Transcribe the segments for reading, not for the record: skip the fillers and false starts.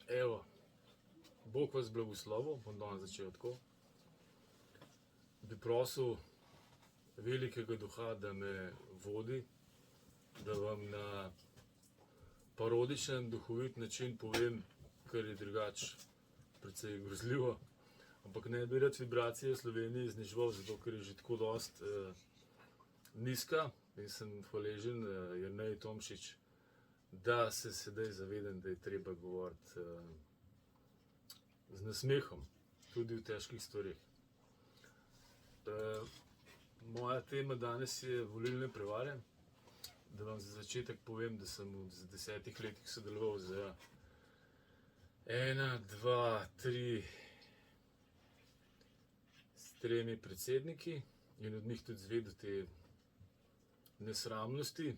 Evo, Bog vas blagoslovil, bom danes začel tako. Bi prosil velikega duha, da me vodi, da vam na parodičen, duhovit način povem, kar je drugače precej grozljivo. Ampak ne bi rad vibracije v Sloveniji zniževal, zato ker je že tako dost nizka in sem hvaležen Jerneji Tomšič, da se sedaj zavedam, da je treba govoriti z nasmehom, tudi v težkih stvareh. Moja tema danes je volilne prevare. Da vam za začetek povem, da sem v 10 letih sodeloval z 3 predsedniki in od njih tudi zvedel te nesramnosti,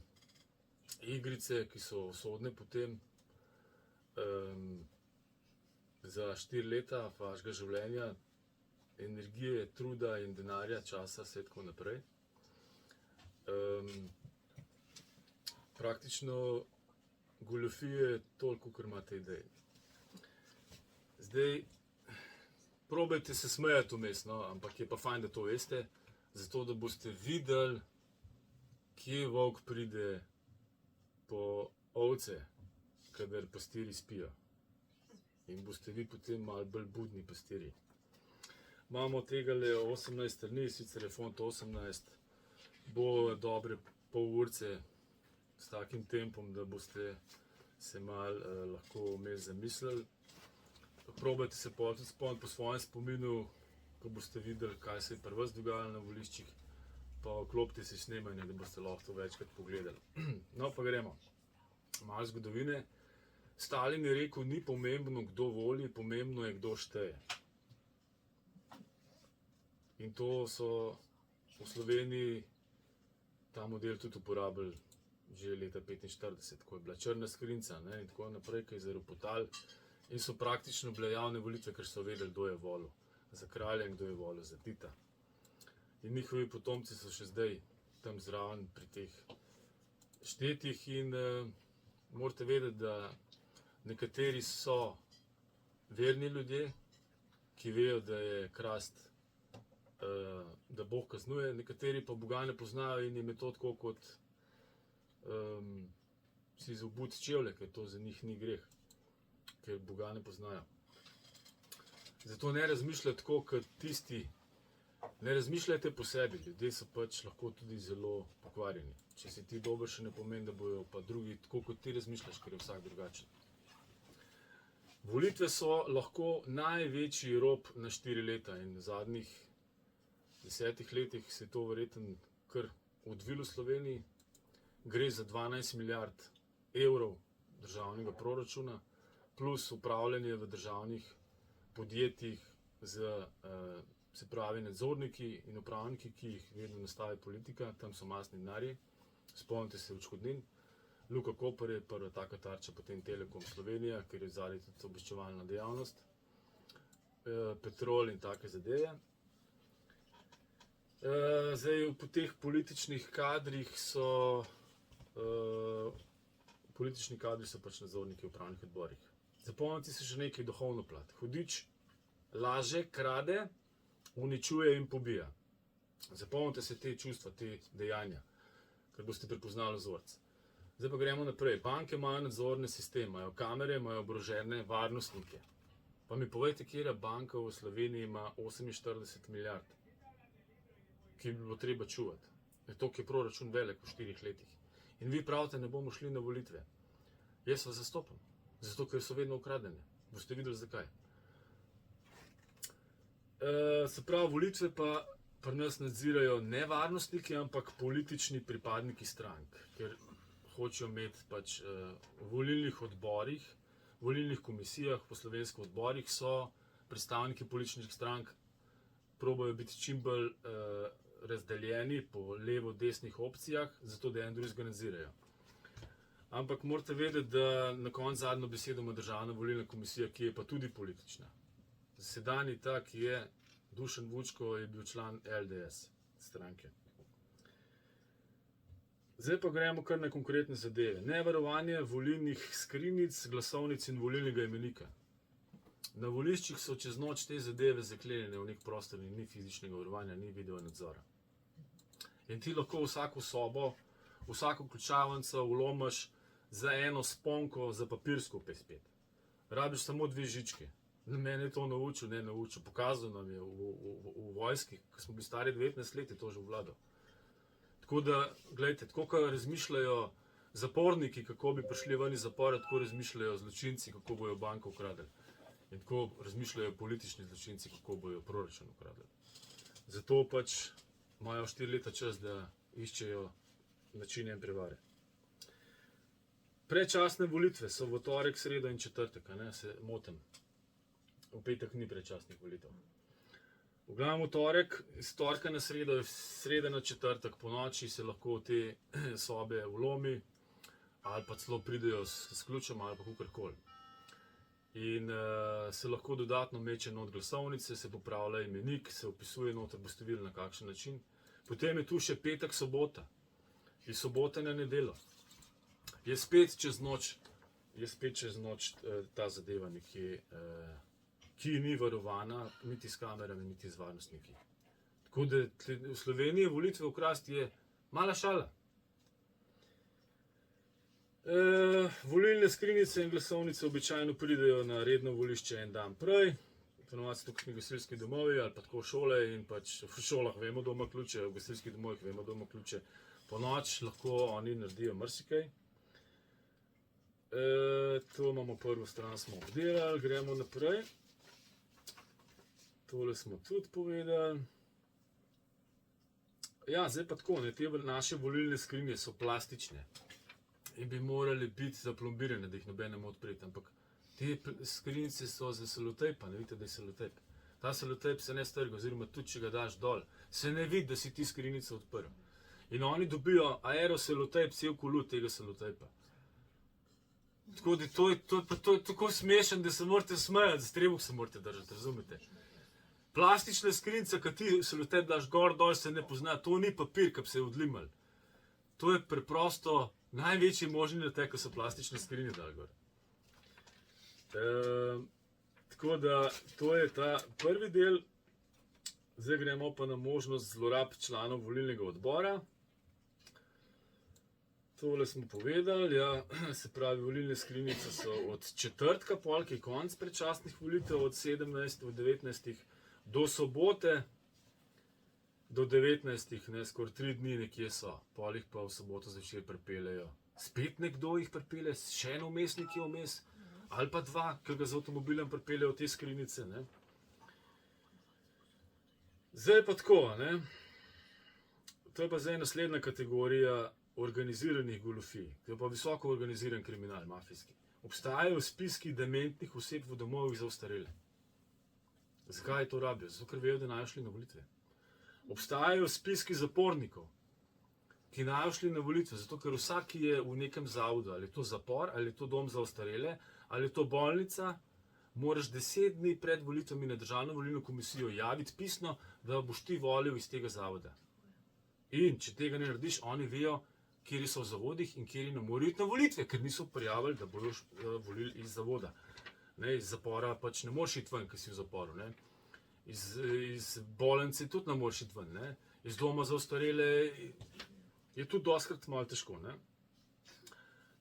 igrice, ki so usodne potem za 4 leta vašega življenja, energije, truda in denarja, časa, vse tako naprej. Praktično goljufije toliko, kar imate idej. Zdaj, probajte se smejati vmes, no, ampak je pa fajn, da to veste, zato da boste videli, kje volk pride po ovce, kadar pastirji spijo. In boste vi potem malo bolj budni pastirji. Imamo tegale 18 strani, sicer je font 18, bo dobre pol urce s takim tempom, da boste se malo lahko vmes zamislili. Probajte se tudi spomniti po svojem spominu, ko boste videli, kaj se je pri vas dogajalo na voliščih, pa vklopite si snemanje, da boste lahko to večkrat pogledali. No, pa gremo. Malo zgodovine. Stalin je rekel, ni pomembno, kdo voli, pomembno je, kdo šteje. In to so v Sloveniji ta model tudi uporabili že leta 1945, ko je bila črna skrinjica in tako naprej, ki je zaropotal. In so praktično bile javne volitve, ker so vedeli, kdo je volil za kralja in kdo je volil za Tita. In njihovi potomci so še zdaj tam zraven pri teh štetih in morate vedeti, da nekateri so verni ljudje, ki vejo, da je krast, da Bog kaznuje, nekateri pa Boga ne poznajo in jim je to tako kot si zaobuti čevlje, ker to za njih ni greh, ker Boga ne poznajo. Zato ne razmišljate tako kot tisti, ne razmišljajte po sebi, ljudje so pač lahko tudi zelo pokvarjeni. Če si ti dober, še ne pomeni, da bojo pa drugi tako kot ti razmišljaš, ker je vsak drugačen. Volitve so lahko največji rop na 4 leta in v zadnjih 10 letih se je to verjetno kar odvilo v Sloveniji. Gre za 12 milijard evrov državnega proračuna, plus upravljanje v državnih podjetjih z, se pravi, nadzorniki in upravniki, ki jih vedno nastavi politika, tam so masni denarji. Spomnite se odškodnin. Luka Koper je prva taka tarča, potem Telekom Slovenija, ker je zadaj tudi obveščevalna dejavnost, Petrol in take zadeve. Zdaj, po teh političnih kadrih so pač nadzorniki v upravnih odborih. Zapomnite se še nekaj, duhovno plat. Hudič laže, krade, uničuje in pobija. Zapomnite se te čustva, te dejanja, ker boste prepoznali vzorec. Zdaj pa gremo naprej. Banke imajo nadzorne sisteme, imajo kamere, imajo oborožene varnostnike. Pa mi povejte, katera banka v Sloveniji ima 48 milijard, ki bi bilo treba čuvati. Toliko je proračun velik v 4 letih. In vi pravite, ne bomo šli na volitve. Jaz vas zastopam, zato ker so vedno ukradene. Boste videli, zakaj. Se pravi, volitve pa pri nas nadzirajo ne varnostniki, ampak politični pripadniki strank, ker hočejo imeti pač v volilnih odborih, volilnih komisijah, po slovenskih odborih so predstavniki političnih strank, probajo biti čim bolj razdeljeni po levo-desnih opcijah, zato da en drugega nadzirajo. Ampak morate vedeti, da na koncu zadnjo besedo ima Državna volilna komisija, ki je pa tudi politična. Sedanji ta, ki je Dušan Vučko, je bil član LDS stranke. Zdaj pa gremo kar na konkretne zadeve. Nevarovanje volilnih skrinjic, glasovnic in volilnega imenika. Na voliščih so čez noč te zadeve zaklenjene v nek prostor in ni fizičnega varovanja, ni video nadzora. In ti lahko vsako sobo, vsako ključavnico vlomiš za eno sponko, za papirsko spet. Rabiš samo 2 žičke. Mene je to naučil, pokazal nam je v vojski, ko smo bili stari 19 let, je to že vladal. Tako da, gledajte, tako kot razmišljajo zaporniki, kako bi prišli ven iz zapora, tako razmišljajo zločinci, kako bojo banko ukradli. In tako razmišljajo politični zločinci, kako bojo proračun ukradli. Zato pač imajo 4 leta čas, da iščejo načine in prevare. Predčasne volitve so v torek, sredo in četrtek, se motim. V petek ni predčasnih volitev. V glavnem v torek, iz torka na sredo, sreda na četrtek po noči se lahko v te sobe vlomi ali pa celo pridejo s ključem ali pa kakorkoli. In se lahko dodatno meče not glasovnice, se popravlja imenik, se opisuje noter, boste videli na kakšen način. Potem je tu še petek, sobota. Iz sobote na nedeljo. Je spet čez noč ta zadeva nekje, ki ni varovana niti s kamerami, niti z varnostniki. Tako da v Sloveniji volitve ukrasti je mala šala. Volilne skrinjice in glasovnice običajno pridejo na redno volišče en dan prej. Ponovadi so tukaj gasilski domovi ali pa tako šole in pač v šolah vemo doma ključe, v gasilskih domovih vemo doma ključe. Po noč lahko oni naredijo marsikaj. To imamo prvo stran, smo obdelali, gremo naprej. Tole smo tudi povedali. Ja, zdaj pa tako, te naše volilne skrinje so plastične in bi morali biti zaplombirane, da jih noben ne more odpreti, ampak te skrinjice so za selotejpa, ne vidite, da je selotejp. Ta selotejp se ne strga, oziroma tudi, če ga daš dol, se ne vidi, da si ti skrinjico odprl. In oni dobijo aeroselotejp, cel kulut tega selotejpa. Tako da to je tako smešen, da se morate smejati, z trebuh se morate držati, razumete? Plastična skrinjica, ki ti selotejp daš gor, dol, se ne pozna, to ni papir, ki bi se odlimal. To je preprosto največji možni nateg, ko so plastične skrinje dal gor. Tako da, to je ta prvi del. Zdaj gremo pa na možnost zlorab članov volilnega odbora. Tole smo povedali, ja, se pravi, volilne skrinjice so od četrtka, polk je konc predčasnih volitev, od 17 do 19 do sobote, do 19, ne, skoraj 3 dni nekje so, pol jih pa v soboto zvečer pripeljejo. Spet nekdo jih pripelje, še en vmesnik je vmes, ali pa 2, ki ga z avtomobilom pripeljejo te skrinjice, ne. Zdaj pa tako, ne. To je pa zdaj naslednja kategorija organiziranih goljufij. To je pa visoko organiziran kriminal, mafijski. Obstajajo spiski dementnih oseb v domovih za ostarele. Zakaj to rabijo? Zato, ker vejo, da naj šli na volitve. Obstajajo spiski zapornikov, ki naj šli na volitve, zato ker vsak, ki je v nekem zavodu, ali je to zapor, ali je to dom za ostarele, ali je to bolnica, moraš 10 dni pred volitvami na Državno volilno komisijo javiti pisno, da boš ti volil iz tega zavoda. In če tega ne narediš, oni vejo, kjeri so v zavodih in kjeri ne morajo iti na volitve, ker niso prijavili, da bojo volili iz zavoda. Ne, iz zapora pač ne moreš iti ven, ker si v zaporu. Ne. Iz bolnice tudi ne moreš iti ven. Ne. Iz doma za ostarele je tudi dostakrat malo težko. Ne.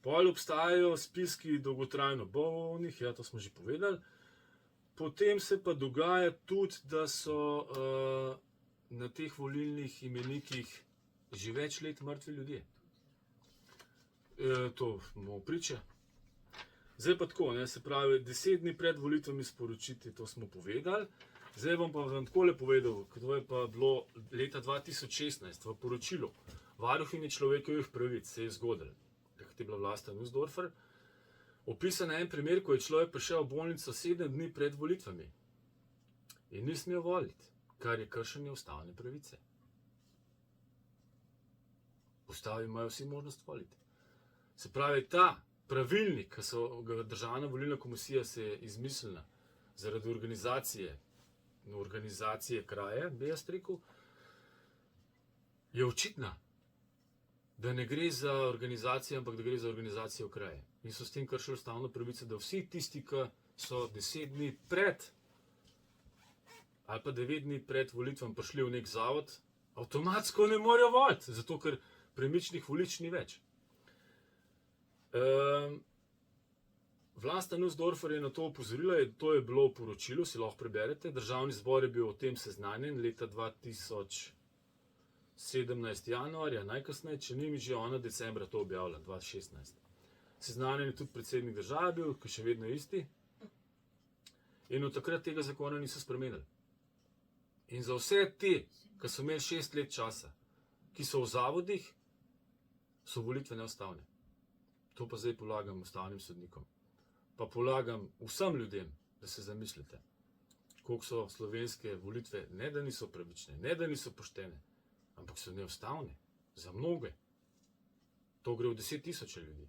Pol obstajajo spiski dolgotrajno bolnih, ja, to smo že povedali. Potem se pa dogaja tudi, da so na teh volilnih imenikih že več let mrtvi ljudje. To bomo priče. Zdaj pa tako, ne, se pravi, 10 dni pred volitvami sporočiti, to smo povedali. Zdaj bom pa vam takole povedal, to je pa bilo leta 2016 v poročilu Varuhinje človekovih pravic, se je zgodilo, takrat je bila Vlasta Nussdorfer, opisan en primer, ko je človek prišel v bolnico 7 dni pred volitvami in ni smel voliti, kar je kršenje ustavne pravice. V ustavi imajo vsi možnost voliti. Se pravi, ta pravilnik, ki so ga Državna volilna komisija se je izmislila zaradi organizacije kraje, bi jaz rekel, je očitna. da ne gre za organizacijo, ampak da gre za organizacijo kraje. In so s tem kršili ustavno pravico, da vsi tisti, ki so 10 dni pred ali pa 9 dni pred volitvam prišli v nek zavod, avtomatsko ne morejo voliti, zato ker premičnih volič ni več. Vlasta Nussdorfer je na to opozorila, to je bilo v poročilu, si lahko preberete. Državni zbor je bil o tem seznanjen leta 2017 januarja, najkasneje, če ni mi že ona decembra to objavila, 2016. Seznanjen je tudi predsednik države bil, ki še vedno je isti. In od takrat tega zakona niso spremenili. In za vse te, ki so imeli 6 let časa, ki so v zavodih, so volitve neustavne. To pa zdaj polagam ustavnim sodnikom. Pa polagam vsem ljudem, da se zamislite, koliko so slovenske volitve, ne da niso pravične, ne da niso poštene, ampak so neustavne. Za mnoge. To gre v 10 000 ljudi.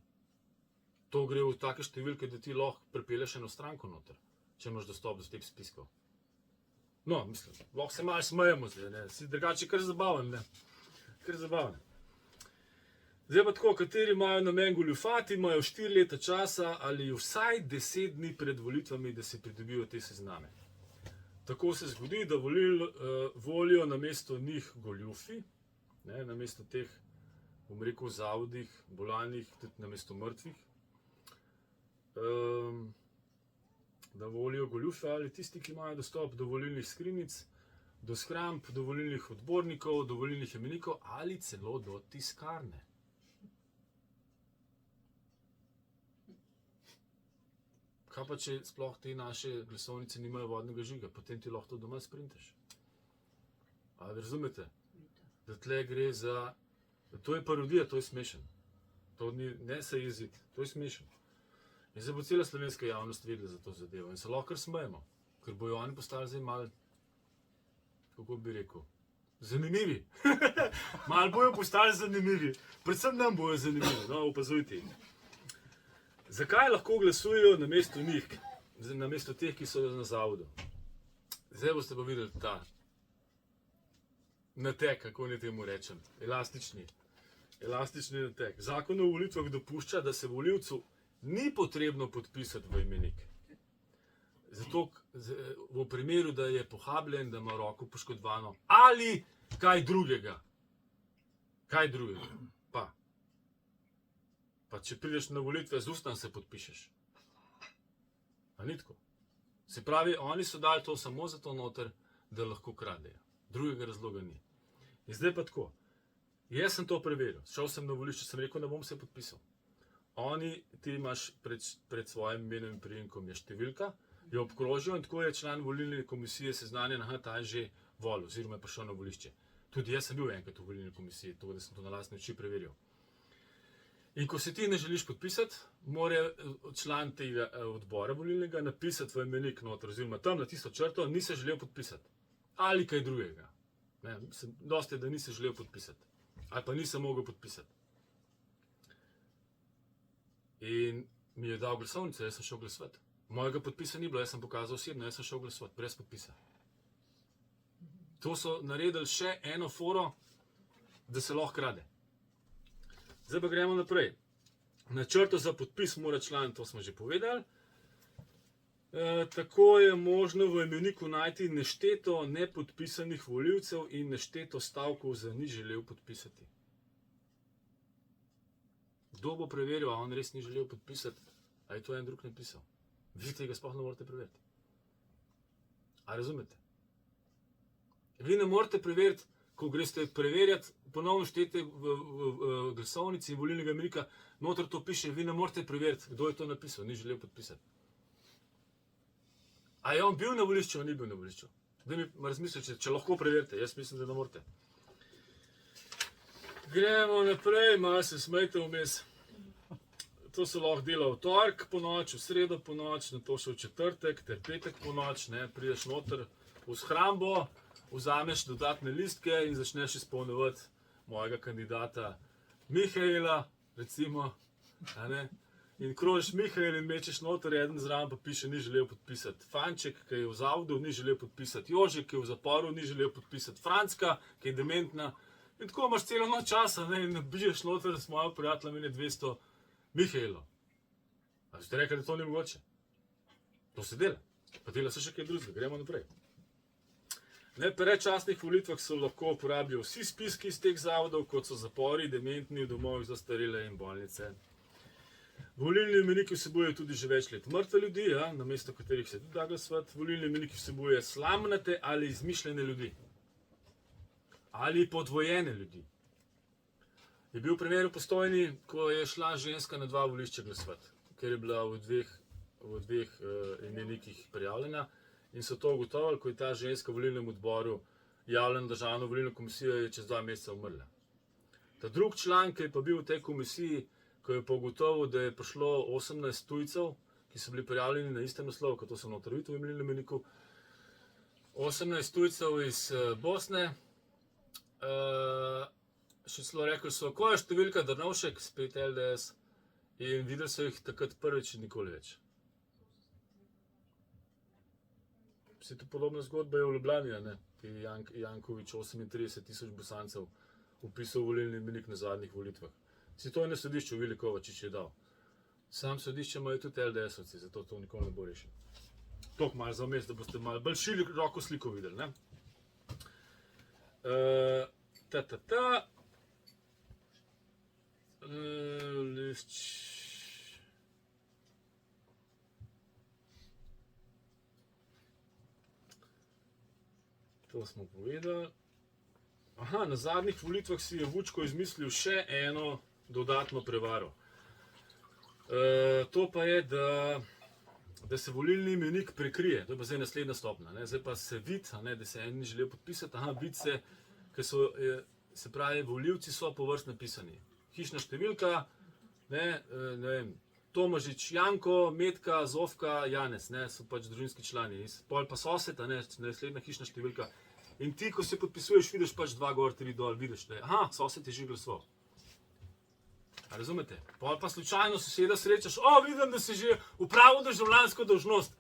To gre v take številke, da ti lahko pripelješ eno stranko noter, če imaš dostop do teh spiskov. No, mislim, lahko se malo smejemo zdaj, ne, si drugače kar zabaven, ne, kar zabaven. Zdaj pa tako, kateri imajo namen goljufati, imajo 4 leta časa ali vsaj 10 dni pred volitvami, da se pridobijo te sezname. Tako se zgodi, da volijo namesto njih goljufi, ne, namesto teh, bom rekel, zavodih, bolanih, tudi namesto mrtvih, da volijo goljufe ali tisti, ki imajo dostop do volilnih skrinjic, do shramb, do volilnih odbornikov, do volilnih imenikov ali celo do tiskarne. Kaj pa, če sploh te naše glasovnice nimajo vodnega žiga, potem ti lahko to doma sprinteš. Ali razumete? Da tle gre za... To je parodija, to je smešen. To ni, ne se jeziti, to je smešen. In zdaj bo cela slovenska javnost vedela za to zadevo in se lahko kar smejemo, ker bojo oni postali zdaj malo, kako bi rekel, zanimivi. Malo bojo postali zanimivi. Predvsem nam bojo zanimivi, no, opazujte jih. Zakaj lahko glasujejo namesto njih, namesto teh, ki so na zavodu? Zdaj boste pa videli ta natek, kako ne temu rečem, elastični natek. Zakon o volitvah dopušča, da se volivcu ni potrebno podpisati v imenik. Zato v primeru, da je pohabljen, da ima roko poškodovano ali kaj drugega. Kaj drugega? Pa če prideš na volitve, z ustan se podpišeš. A ni tako? Se pravi, oni so dali to samo zato noter, da lahko kradejo. Drugega razloga ni. In zdaj pa tako. Jaz sem to preveril. Šel sem na volišče, sem rekel, ne bom se podpisal. Ti imaš pred svojim imenom in priimkom je številka, jo obkrožijo in tako je član volilne komisije seznanjen, ta je že volil, oziroma je prišel na volišče. Tudi jaz sem bil enkrat v volilni komisiji, tako da sem to na lastne oči preveril. In ko se ti ne želiš podpisati, mora član tega odbora volilnega napisati v imenik noter, oziroma tam na tisto črto, ni se želel podpisati. Ali kaj drugega. Dosti je, da ni se želel podpisati. Ali pa nisem mogel podpisati. In mi je dal glasovnico, jaz sem šel glasovati. Mojega podpisa ni bilo, jaz sem pokazal osebno, jaz sem šel glasovati, brez podpisa. To so naredili še eno foro, da se lahko krade. Zdaj pa gremo naprej. Na črto za podpis mora član, to smo že povedali. Tako je možno v imeniku najti nešteto nepodpisanih volivcev in nešteto stavkov za ni želel podpisati. Kdo bo preveril, a on res ni želel podpisati, a je to en drug napisal? Vi tega sploh ne morete preveriti. A razumete? Vi ne morete preveriti, ko greste preverjati, ponovno štete v glasovnici volilnega imenika, noter to piše, vi ne morete preveriti, kdo je to napisal, ni želel podpisati. A je on bil na volišču, ali ni bil na volišču? Da mi razmislite, če lahko preverite, jaz mislim, da ne morete. Gremo naprej, malo se smejte vmes. To se lahko dela v torek po noč, v sredo po noč, na to še v četrtek, ter petek po noč, prideš noter v shrambo, vzameš dodatne listke in začneš izpolnjevati mojega kandidata Mihaela, recimo, in krožiš Mihael in mečeš noter, eden zraven pa piše, ni želel podpisati. Fanček, ki je v zavodu, ni želel podpisati. Jožek, ki je v zaporu, ni želel podpisati. Francka, ki je dementna, In tako imaš celo noč časa, ne, in biješ noter s mojim prijateljem in je 200 Mihajlo. A ste rekli, da to ni mogoče? To se dela. Pa dela se še kaj drugega, gremo naprej. Ne, pri predčasnih volitvah se lahko uporabljajo vsi spiski iz teh zavodov, kot so zapori, dementni, domovi za starele in bolnice. Volilni imeniki vsebujejo tudi že več let mrtve ljudi, ja, namesto katerih se tudi da glasovati. Volilni imeniki vsebuje slamnate ali izmišljene ljudi. Ali podvojene ljudi. Je bil primer v Postojni, ko je šla ženska na 2 volišča glasovati, ker je bila v dveh imenikih prijavljena. In so to ugotovili, ko je ta ženska v volilnem odboru javljena državno volilno komisijo, je čez 2 meseca umrla. Ta drug član, ki je pa bil v tej komisiji, ko je pa ugotovil, da je prišlo 18 tujcev, ki so bili prijavljeni na istem naslovu, kot to so noter videli v volilnem imeniku, 18 tujcev iz Bosne, še celo rekli so, ko je številka Drnovšek, spet LDS, in videli so jih takrat prvič in nikoli več. Vse to podobna zgodba je v Ljubljani, ne? Ki je Janković 38.000 Bosancev upisal volilni imenik na zadnjih volitvah. Si to je na sodišču Vili Kovačič je dal. Sam sodišče imajo tudi LDS-ovci, zato to nikoli ne bo rešil. Toliko malo za vmes, da boste malo bolj široko sliko videli, ne? To smo povedali. Aha, na zadnjih volitvah si je Vučko izmislil še eno dodatno prevaro. To pa je, da se volilni imenik prekrije. To je pa zdaj naslednja stopnja. Zdaj pa se vidi, da se en ni želel podpisati. Aha, vidi se, ker so, se pravi, volivci so po vrst napisani. Hišna številka, ne vem, Tomažič Janko, Metka, Zofka, Janez, ne, so pač družinski člani. Pol pa sosed, naslednja hišna številka. In ti, ko se podpisuješ, vidiš pač 2 gor, 3 dol, vidiš, da je, aha, sosed je že glasoval. A razumete? Pol pa slučajno soseda srečaš, vidim, da si že upravil državljansko dolžnost.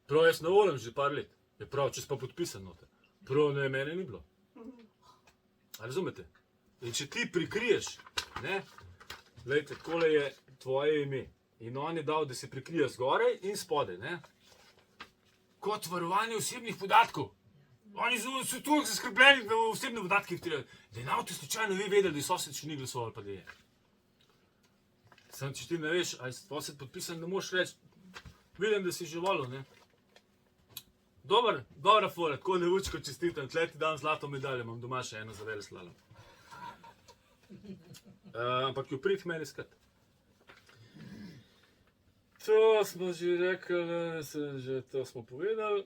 Prav, jaz ne volim že par let. Je prav, če si pa podpisan noter. Prav, ne, mene ni bilo. A razumete? In če ti prikriješ, ne, glejte, takole je tvoje ime. In on je dal, da se prikrije zgoraj in spodaj, ne. Kot varovanje osebnih podatkov. Oni so tu zaskrbljeni, da osebne podatke vtirajo. Da je navte slučajno vi vedeli, da je sosed še ni glasoval, pa da je. Sam, če ti ne veš, ali si sosed podpisan, ne moš reči, vidim, da si že volil, ne. Dobra fora, tako ne Vučko čestitam, tle ti dam zlato medaljo, imam doma še eno za veleslalom. Ampak jo prid meni iskat. To smo že rekli, to smo povedali.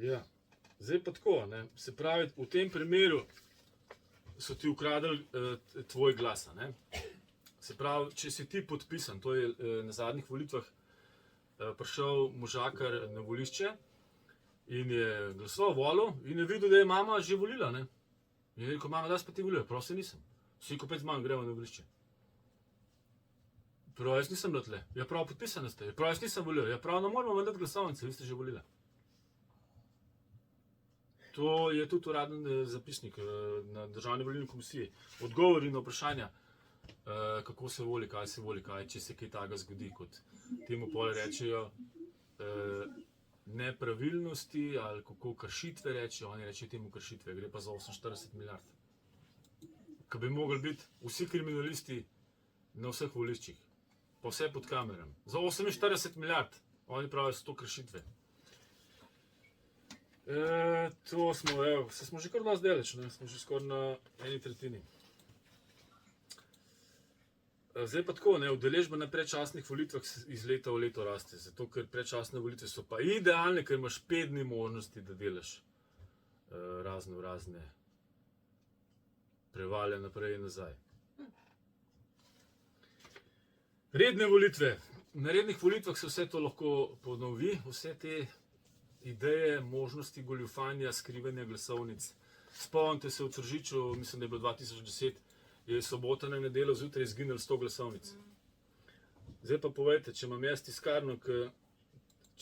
Ja, zdaj pa tako, ne. Se pravi, v tem primeru so ti ukradli tvoj glas, ne. Se pravi, če si ti podpisan, to je na zadnjih volitvah prišel možakar na volišče in je glasoval, volil in je videl, da je mama že volila, ne. In je rekel, mama, da si pa ti volila? Prav se nisem. Vsi kopec z mama gremo na volišče. Prav, jaz nisem bila tle. Ja, prav, podpisana ste. Ja, prav, jaz nisem volila. Ja, prav, ne moramo vam dati glasovnice, vi ste že volila. To je tudi uraden zapisnik na Državni volilni komisiji. Odgovori na vprašanja, kako se voli, kaj, če se kaj takega zgodi, kot temu pol rečejo nepravilnosti ali kako kršitve rečejo, oni rečejo temu kršitve, gre pa za 48 milijard. Ko bi mogli biti vsi kriminalisti na vseh voliščih, pa vse pod kameram. Za 48 milijard, oni pravijo, so to kršitve. To smo, evo, se smo že kar dosti daleč, ne? Smo že skoraj na 1/3. Zdaj pa tako, ne, udeležba na predčasnih volitvah iz leta v leto raste, zato ker predčasne volitve so pa idealne, ker imaš 5 dni možnosti, da delaš razne prevale naprej in nazaj. Redne volitve. Na rednih volitvah se vse to lahko ponovi, vse te ideje, možnosti goljufanja, skrivanja glasovnic. Spomnite se v Tržiču, mislim, da je bilo 2010, je sobota na nedeljo zjutraj izginilo 100 glasovnic. Zdaj pa povejte, če imam jaz tiskarno,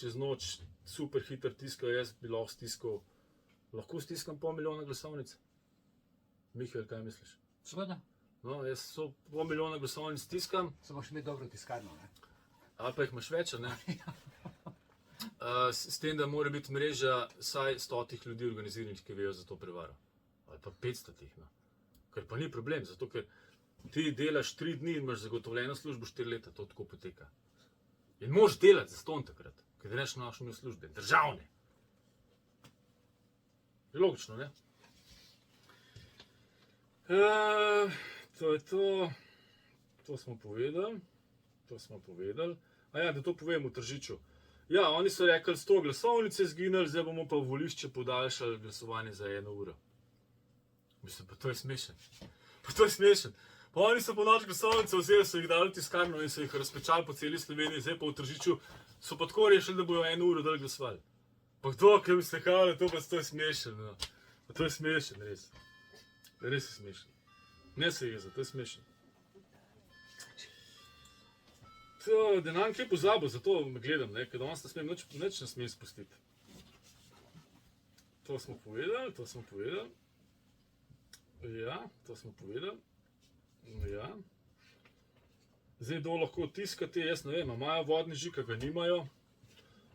čez noč super hiter tiskal, jaz bi lahko stiskam pol milijona glasovnic. Mihael, kaj misliš? Seveda. No, jaz pol milijona glasovnic tiskam. Se boš imel dobro tiskarno, ne? Ali pa jih imaš več, ne? S tem, da mora biti mreža vsaj 100 ljudi organiziranih, ki vejo za to prevaro. Ali pa 500, no. Ker pa ni problem, zato ker ti delaš 3 dni in imaš zagotovljeno službo 4 leta, to tako poteka. In moraš delati zastonj takrat, ker greš na naše službe, državne. Je logično, ne? To je to. To smo povedali. Da to povem v Tržiču. Ja, oni so rekli, 100 glasovnice izginili, zdaj bomo pa v volišče podaljšali glasovanje za 1 uro. Mislim, pa to je smešen. Pa oni so po noč glasovnice vzeli, so jih dali v tiskarno in so jih razpečali po celi Sloveniji, zdaj pa v Tržiču so pa tako rešili, da bojo 1 uro dali glasovali. Pa kdo, ki bi se kao, to je smešen. No. Pa to je smešen, res. Res je smešen. Ne se jeza, to je smešen. Da nam kaj pozabil, zato me gledam, ne? Ker danes nič ne smem spustiti. To smo povedali. Ja, to smo povedali. Ja. Zdaj, kdo lahko tiskate, jaz ne vem, imajo vodni žig, ga nimajo.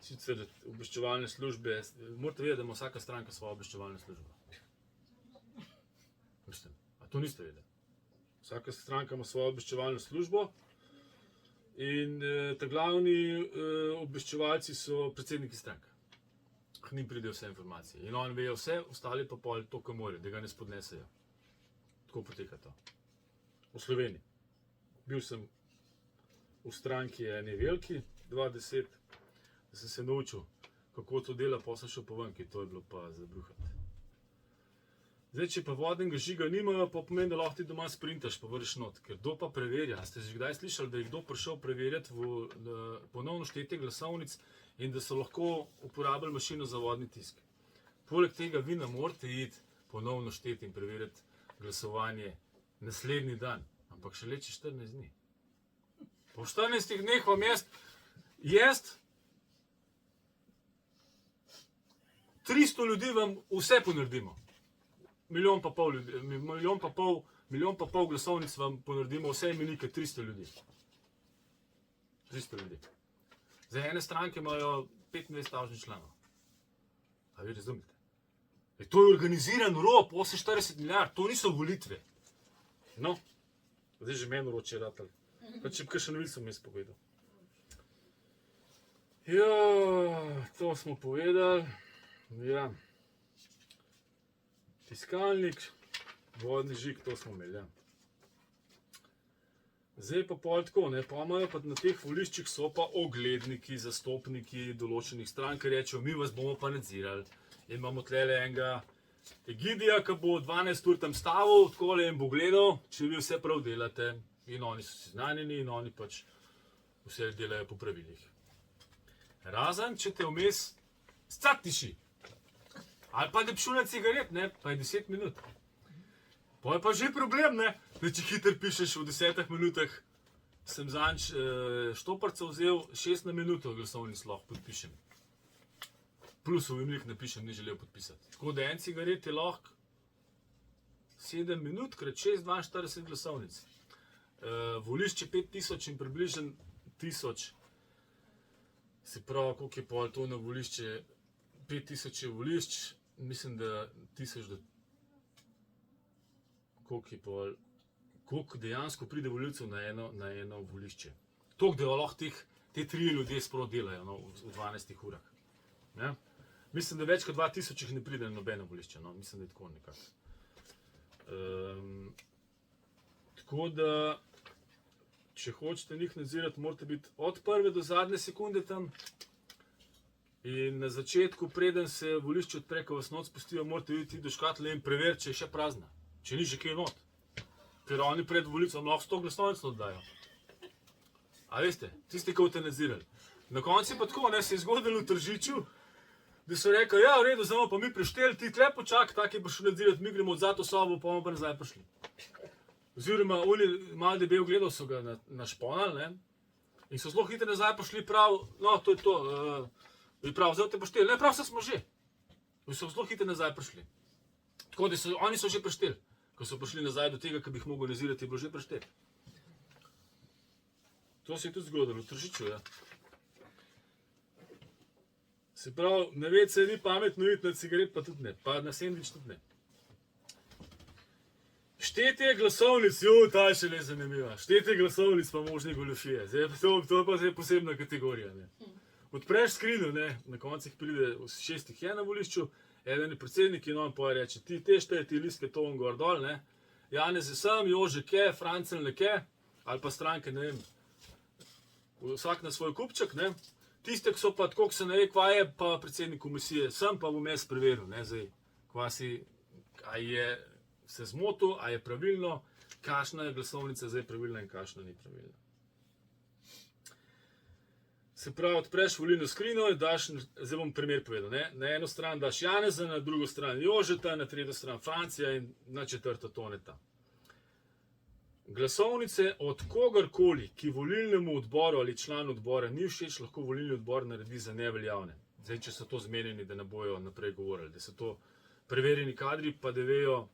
Sicer obveščevalne službe, morate vedeti, da ima vsaka stranka svojo obveščevalno službo. Mislim, a to niste vedeli. Vsaka stranka ima svojo obveščevalno službo in ta glavni obveščevalci so predsedniki stranke. K njim pridejo vse informacije. In oni vejo vse, ostali pa pol to, kar morajo, da ga ne spodnesejo. Tako poteka to. V Sloveniji. Bil sem v stranki eni veliki, 2010, da sem se naučil, kako to dela, pa sem šel po venki, to je bilo pa zabruhati. Zdaj, če pa vodnega žiga nimajo, pa pomeni, da lahko ti doma sprintaš, pa vrš not. Ker kdo pa preverja? Ste že kdaj slišali, da je kdo prišel preverjati ponovno štetje glasovnic in da so lahko uporabili mašino za vodni tisk? Poleg tega vi ne morete iti ponovno šteti in preverjati glasovanje naslednji dan, ampak šele čez 14 dni. Po 14 dneh vam jaz 300 ljudi vam vse ponaredimo. Milijon pa pol glasovnic vam ponaredimo, vse imenike 300 ljudi. 300 ljudi. Za ene stranke imajo 25.000 članov. A vi razumete? To je organiziran rop, 48 milijard, to niso volitve. No, zdaj že meni roče ratal. Pa če bi kakšen novic sem jaz povedal. Ja, to smo povedali. Ja. Tiskalnik, vodni žig, to smo imeli, ja. Zdaj pa pol tako, ne, pa imajo pa na teh voliščih so pa ogledniki, zastopniki določenih strank, ki rečejo, mi vas bomo pa nadzirali. In imamo tlele enega Egidija, ki bo 12 ur tam stavil, takole in bo gledal, če vi vse prav delate. In oni so seznanjeni in oni pač vse delajo po pravilih. Razen, če te vmes scaptiši. Ali pa da pšuna cigaret, ne, pa je 10 minut. Pa je pa že problem, ne, da če hiter pišeš v 10 minutah, sem zanj štoparca vzel 6 na minuto glasovnic lahko podpišem. Plus v imlik napišem, ni želel podpisati. Tako da en cigaret je lahko 7 minut krat 6, 42 glasovnic. Volišče 5000 in približen 1000, se pravi, koliko je pol to na volišče, 5000 je volišč, mislim, da 1000 do... Koliko dejansko pride volivcev na eno volišče. Toliko, da lahko te 3 ljudje sploh delajo, no, v 12 urah. Ja? Mislim, da več kot 2000 jih ne pride na nobeno volišče, no, mislim, da je tako nekako. Tako da, če hočete njih nadzirati, morate biti od prve do zadnje sekunde tam. In na začetku, preden se volišče odpre, ko vas not spustijo, morate iti do škatle in preveriti, če je še prazna. Če ni že kaj not. Ker oni pred volicom lahko 100 glasovnic oddajo. A veste, tisti, ki boste nadzirali. Na koncu pa tako, ne, se je zgodilo v Tržiču, da so rekli, ja, v redu, samo pa mi prešteli, ti tle počak, tak je pa šel nadzirati, mi gremo odzad v sobo, pa bomo pa nazaj prišli. Oziroma, oni malo debel gledal so ga našponali, ne, in so zelo hitro nazaj prišli prav, no, to je to, In prav, zdaj te pošteli. Ne, prav se smo že. In so zelo hitro nazaj prišli. Tako da oni so že prešteli. Ko so prišli nazaj do tega, ki bi jih mogel nazirati, je bilo že prešteli. To se je tudi zgodilo, v Tržiču, ja. Se pravi, na WC ni pametno iti, na cigaret pa tudi ne, pa na sendvič tudi ne. Štetje glasovnic, ta je še le zanimiva. Štetje glasovnic pa možne goljufije. To pa je posebna kategorija. Ne. Odpreš skrinjo, na koncu jih pride 6 je na volišču, eden je predsednik in on poje reče, ti te šteje, ti listke to on gor dol, ne. Janez je sam, Jože ke, Francel ne ke, ali pa stranke, ne vem, vsak na svoj kupček, ne. Tiste, ki so pa tako, ki se ne ve, kva je, pa predsednik komisije, sem pa bom jaz preveril, ne, zdaj, kva si, a je se zmotil, a je pravilno, kakšna je glasovnica zdaj pravilna in kakšna ni pravilna. Se pravi, odpreš volilno skrinjo in daš, zdaj bom primer povedal, ne, na eno stran daš Janeza, na drugo stran Jožeta, na tretjo stran Francija in na četrto Toneta. Glasovnice od kogarkoli, ki volilnemu odboru ali članu odbora ni všeč, lahko volilni odbor naredi za neveljavne. Zdaj, če so to zmenjeni, da ne bojo naprej govorili, da so to preverjeni kadri, pa da vejo,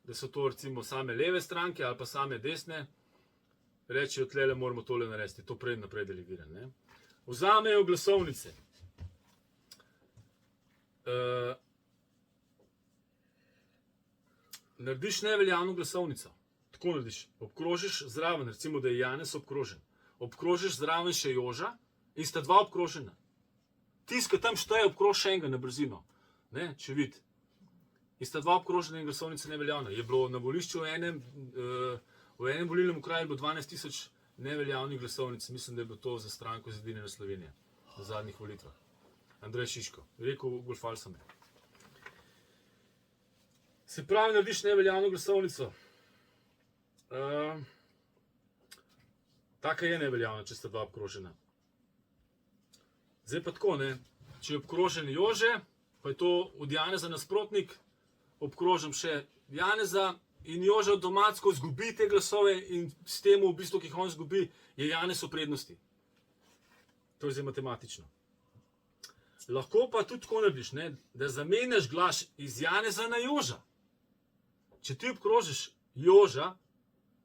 da so to recimo same leve stranke ali pa same desne, rečejo, tlele moramo tole narediti, to prej naprej delegirati, ne. Vzamejo glasovnice. Narediš neveljavno glasovnico. Tako narediš. Obkrožiš zraven, recimo, da je Janez obkrožen. Obkrožiš zraven še Joža in sta dva obkrožena. Tiska tam šteje obkrož še enega na brzino. Ne, če vidi. In sta dva obkrožena in glasovnica neveljavna. Je bilo na volišču v enem volilnem okraju bilo 12.000 neveljavnih glasovnic. Mislim, da je bilo to za stranko Zedinjena Slovenija na zadnjih volitvah. Andrej Šiško. Rekel, golfal sem. Se pravi, narediš neveljavno glasovnico. Taka je neveljavna, če sta dva obkrožena. Zdaj pa tako, ne. Če je obkrožen Jože, pa je to od Janeza nasprotnik, obkrožim še Janeza in Jože avtomatsko zgubi te glasove in s tem v bistvu, ki jih on zgubi, je Janez v prednosti. To je zdaj matematično. Lahko pa tudi tako narediš, ne, da zamenjaš glas iz Janeza na Joža. Če ti obkrožiš Joža,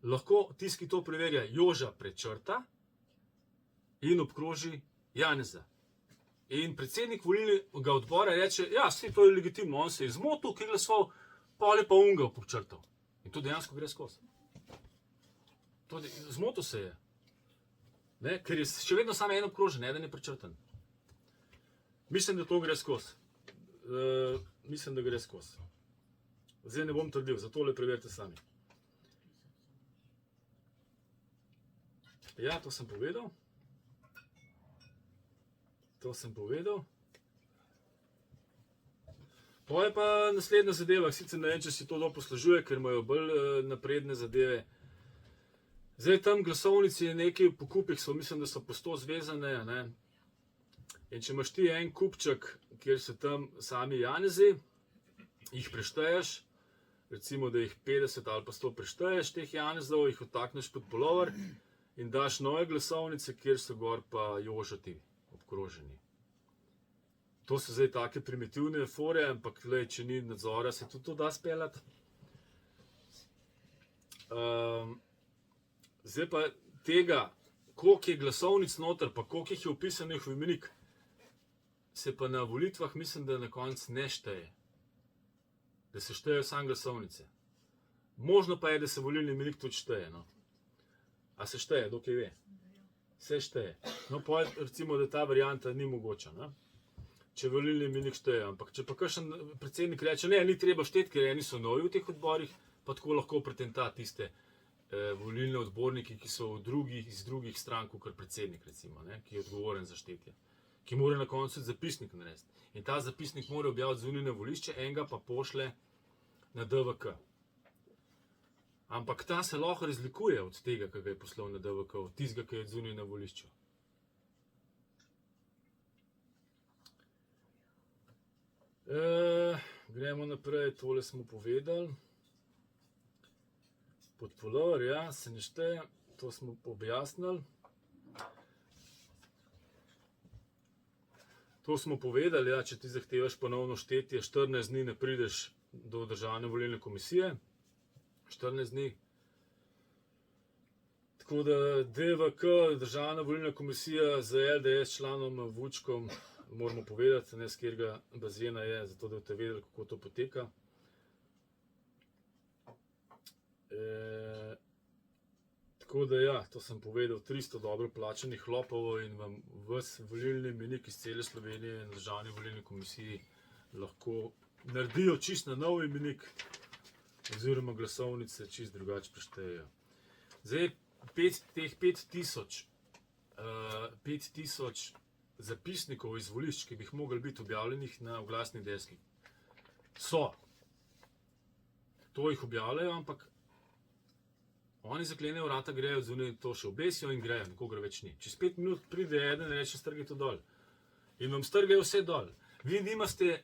lahko tisti, ki to preverja, Joža prečrta in obkroži Janeza. In predsednik volilnega odbora reče, ja, saj to je legitimno, on se je zmotil, ki je glasoval, pol je pa unga počrtal. In to dejansko gre skozi. Zmotil se je. Ne, ker je še vedno samo en obkrožen, eden je prečrtan. Mislim, da to gre skozi. Mislim, da gre skozi. Zdaj ne bom trdil, zato le preverite sami. Ja, to sem povedal. To sem povedal. Pa je pa naslednja zadeva, sicer ne vem, če si to poslužuje, ker imajo bolj napredne zadeve. Zdaj tam glasovnici je nekaj po kupih, mislim, da so po 100 zvezane, ne. In če imaš ti en kupček, kjer so tam sami Janezi, jih prešteješ, recimo, da jih 50 ali pa 100 prešteješ teh Janezov, jih odtakneš pod polover in daš nove glasovnice, kjer so gor pa Jožati obkroženi. To so zdaj take primitivne fore, ampak če ni nadzora, se tudi to da speljati. Zdaj pa tega, koliko je glasovnic noter, pa koliko jih je upisanih v imenik, se pa na volitvah mislim, da na koncu ne šteje. Da se štejejo samo glasovnice. Možno pa je, da se volilni imenik tudi šteje, no. A se šteje, dokaj ve? Se šteje. No, pa recimo, da ta varianta ni mogoča, ne? Če volilni imenik šteje. Ampak če pa kakšen predsednik reče, ne, ni treba šteti, ker eni so novi v teh odborih, pa tako lahko pretenta tiste volilne odborniki, ki so iz drugih strank, kot predsednik, recimo, ne? Ki je odgovoren za štetje. Ki mora na koncu zapisnik narediti. In ta zapisnik mora objaviti zunaj na volišče, enega pa pošle na DVK. Ampak ta se lahko razlikuje od tega, ki ga je poslal na DVK, od tistega, ki je zunaj na volišču. Gremo naprej, tole smo povedali. Podpolover, ja, se ne šteje, to smo objasnili. To smo povedali, ja, če ti zahtevaš ponovno štetje, 14 dni ne prideš do državne volilne komisije. 14 dni. Tako da DVK, državna volilna komisija z LDS članom Vučkom, moramo povedati, ne, z katerega bazena je, zato da boste vedeli, kako to poteka. Tako da ja, to sem povedal, 300 dobro plačanih hlopov in vam ves volilni imenik iz cele Slovenije in državni volilni komisiji lahko naredijo čist na nov imenik oziroma glasovnice čist drugače preštejejo. Zdaj, teh 5000 zapisnikov iz volišč, ki bi jih mogli biti objavljenih na oglasni deski, so. To jih objavljajo, ampak oni zaklenejo vrata, grejo zunaj, to še obesijo in grejo, nikogar več ni. Čez 5 minut pride eden in reče, strgajte dol. In vam strgajo vse dol. Vi nimate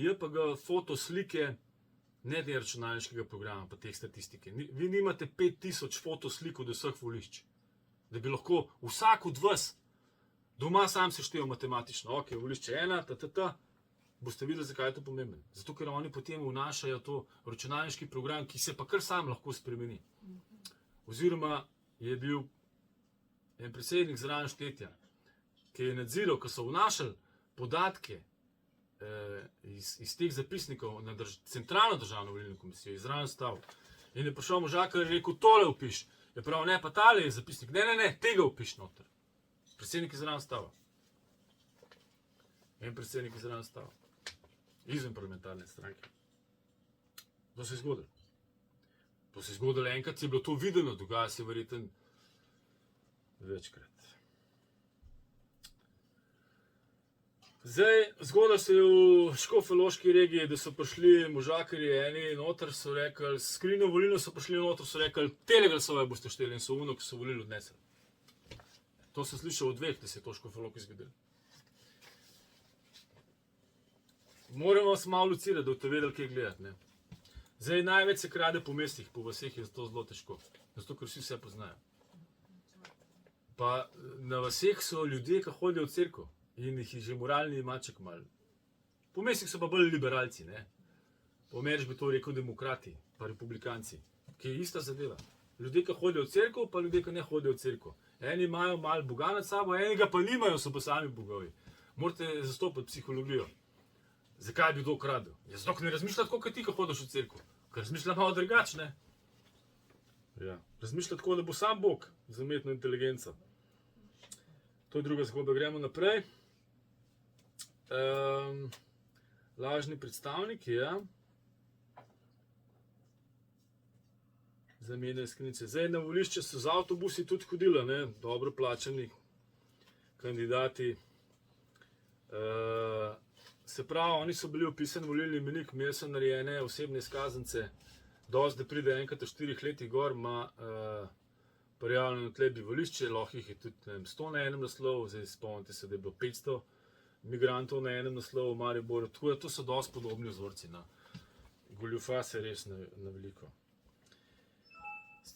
JPG fotoslike, ne te računalniškega programa, pa teh statistike. Vi nimate 5000 fotoslik od vseh volišč. Da bi lahko vsak od vas doma sam seštevil matematično. Ok, volišče 1, boste videli, zakaj je to pomembno. Zato, ker oni potem vnašajo to računalniški program, ki se pa kar sam lahko spremeni. Oziroma je bil en predsednik zraven štetja, ki je nadziral, ko so vnašali podatke iz teh zapisnikov na centralno državno volilno komisijo, izraven stav. In je prišel možakar in rekel, tole upiš. Je prav, ne, pa tale je zapisnik. Ne, tega upiš noter. Predsednik izraven stava. En predsednik izraven stava. Izven parlamentarne stranke. To se je zgodilo. To se je zgodilo enkrat, je bilo to videno, dogaja se verjetno večkrat. Zdaj, zgodilo se je v Škofjeloški regiji, da so prišli možakarji eni noter, so rekli, skrinjo volilno so prišli noter, so rekli, tele glasove boste šteli in so uno, ki so volili odnesli. To sem slišal od dveh, da se je to v Škofjeloški zgodilo. Moramo vas malo lucirati, da boste vedeli, kaj gledati. Ne? Zdaj, največ se krade po mestih, po vaseh je to zelo težko. Zato, ker vsi vse poznajo. Pa na vaseh so ljudje, ki hodijo v cerkev in jih je že moralni maček mal. Po mestih so pa bolj liberalci, ne? Po meriš bi to rekel demokrati, pa republikanci, ki je ista zadeva. Ljudje, ki hodijo v cerkev, pa ljudje, ki ne hodijo v cerkev. Eni imajo malo Boga nad sabo, enega pa nimajo, so pa sami bogovi. Morate zastopati psihologijo. Zakaj bi kdo kradel? Ja, zato, ker ne razmišlja tako, kot ti, ko hodiš v cerkev. Ker razmišlja malo drugačne. Ja. Razmišlja tako, da bo sam Bog z umetno inteligenco. To je druga zgodba. Gremo naprej. Lažni predstavniki, ja. Zamenjajo skrinjice. Zdaj na volišče so z avtobusi tudi hodili, ne? Dobro plačani kandidati. Se pravi, oni so bili upisani v volilni imenik, imeli so narejene osebne izkaznice, dosti, da pride enkrat v 4 letih gor, ima prijavljeno tle bivališče, lahko jih je tudi 100 na enem naslovu, zdaj spomnite se, da je bilo 500 migrantov na enem naslovu v Mariboru, tako da to so dosti podobni vzorci, no. Goljufa se res na veliko.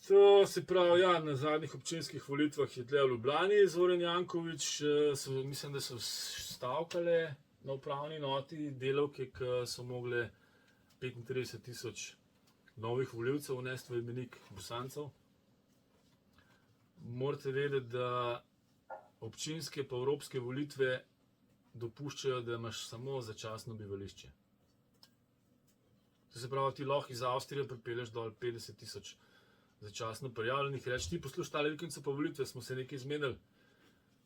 To se pravi, ja, na zadnjih občinskih volitvah je tle v Ljubljani Zoran Janković, mislim, da so stavkale na upravni noti delavke, ki so mogle 35 000 novih volivcev vnesti v imenik Bosancev. Morate vedeti, da občinske pa evropske volitve dopuščajo, da imaš samo začasno bivališče. To se pravi, ti lahko iz Avstrije pripelješ dol 50 000 začasno prijavljenih, reči ti poslušaj, tale vikend so pa volitve, smo se nekaj zmenili,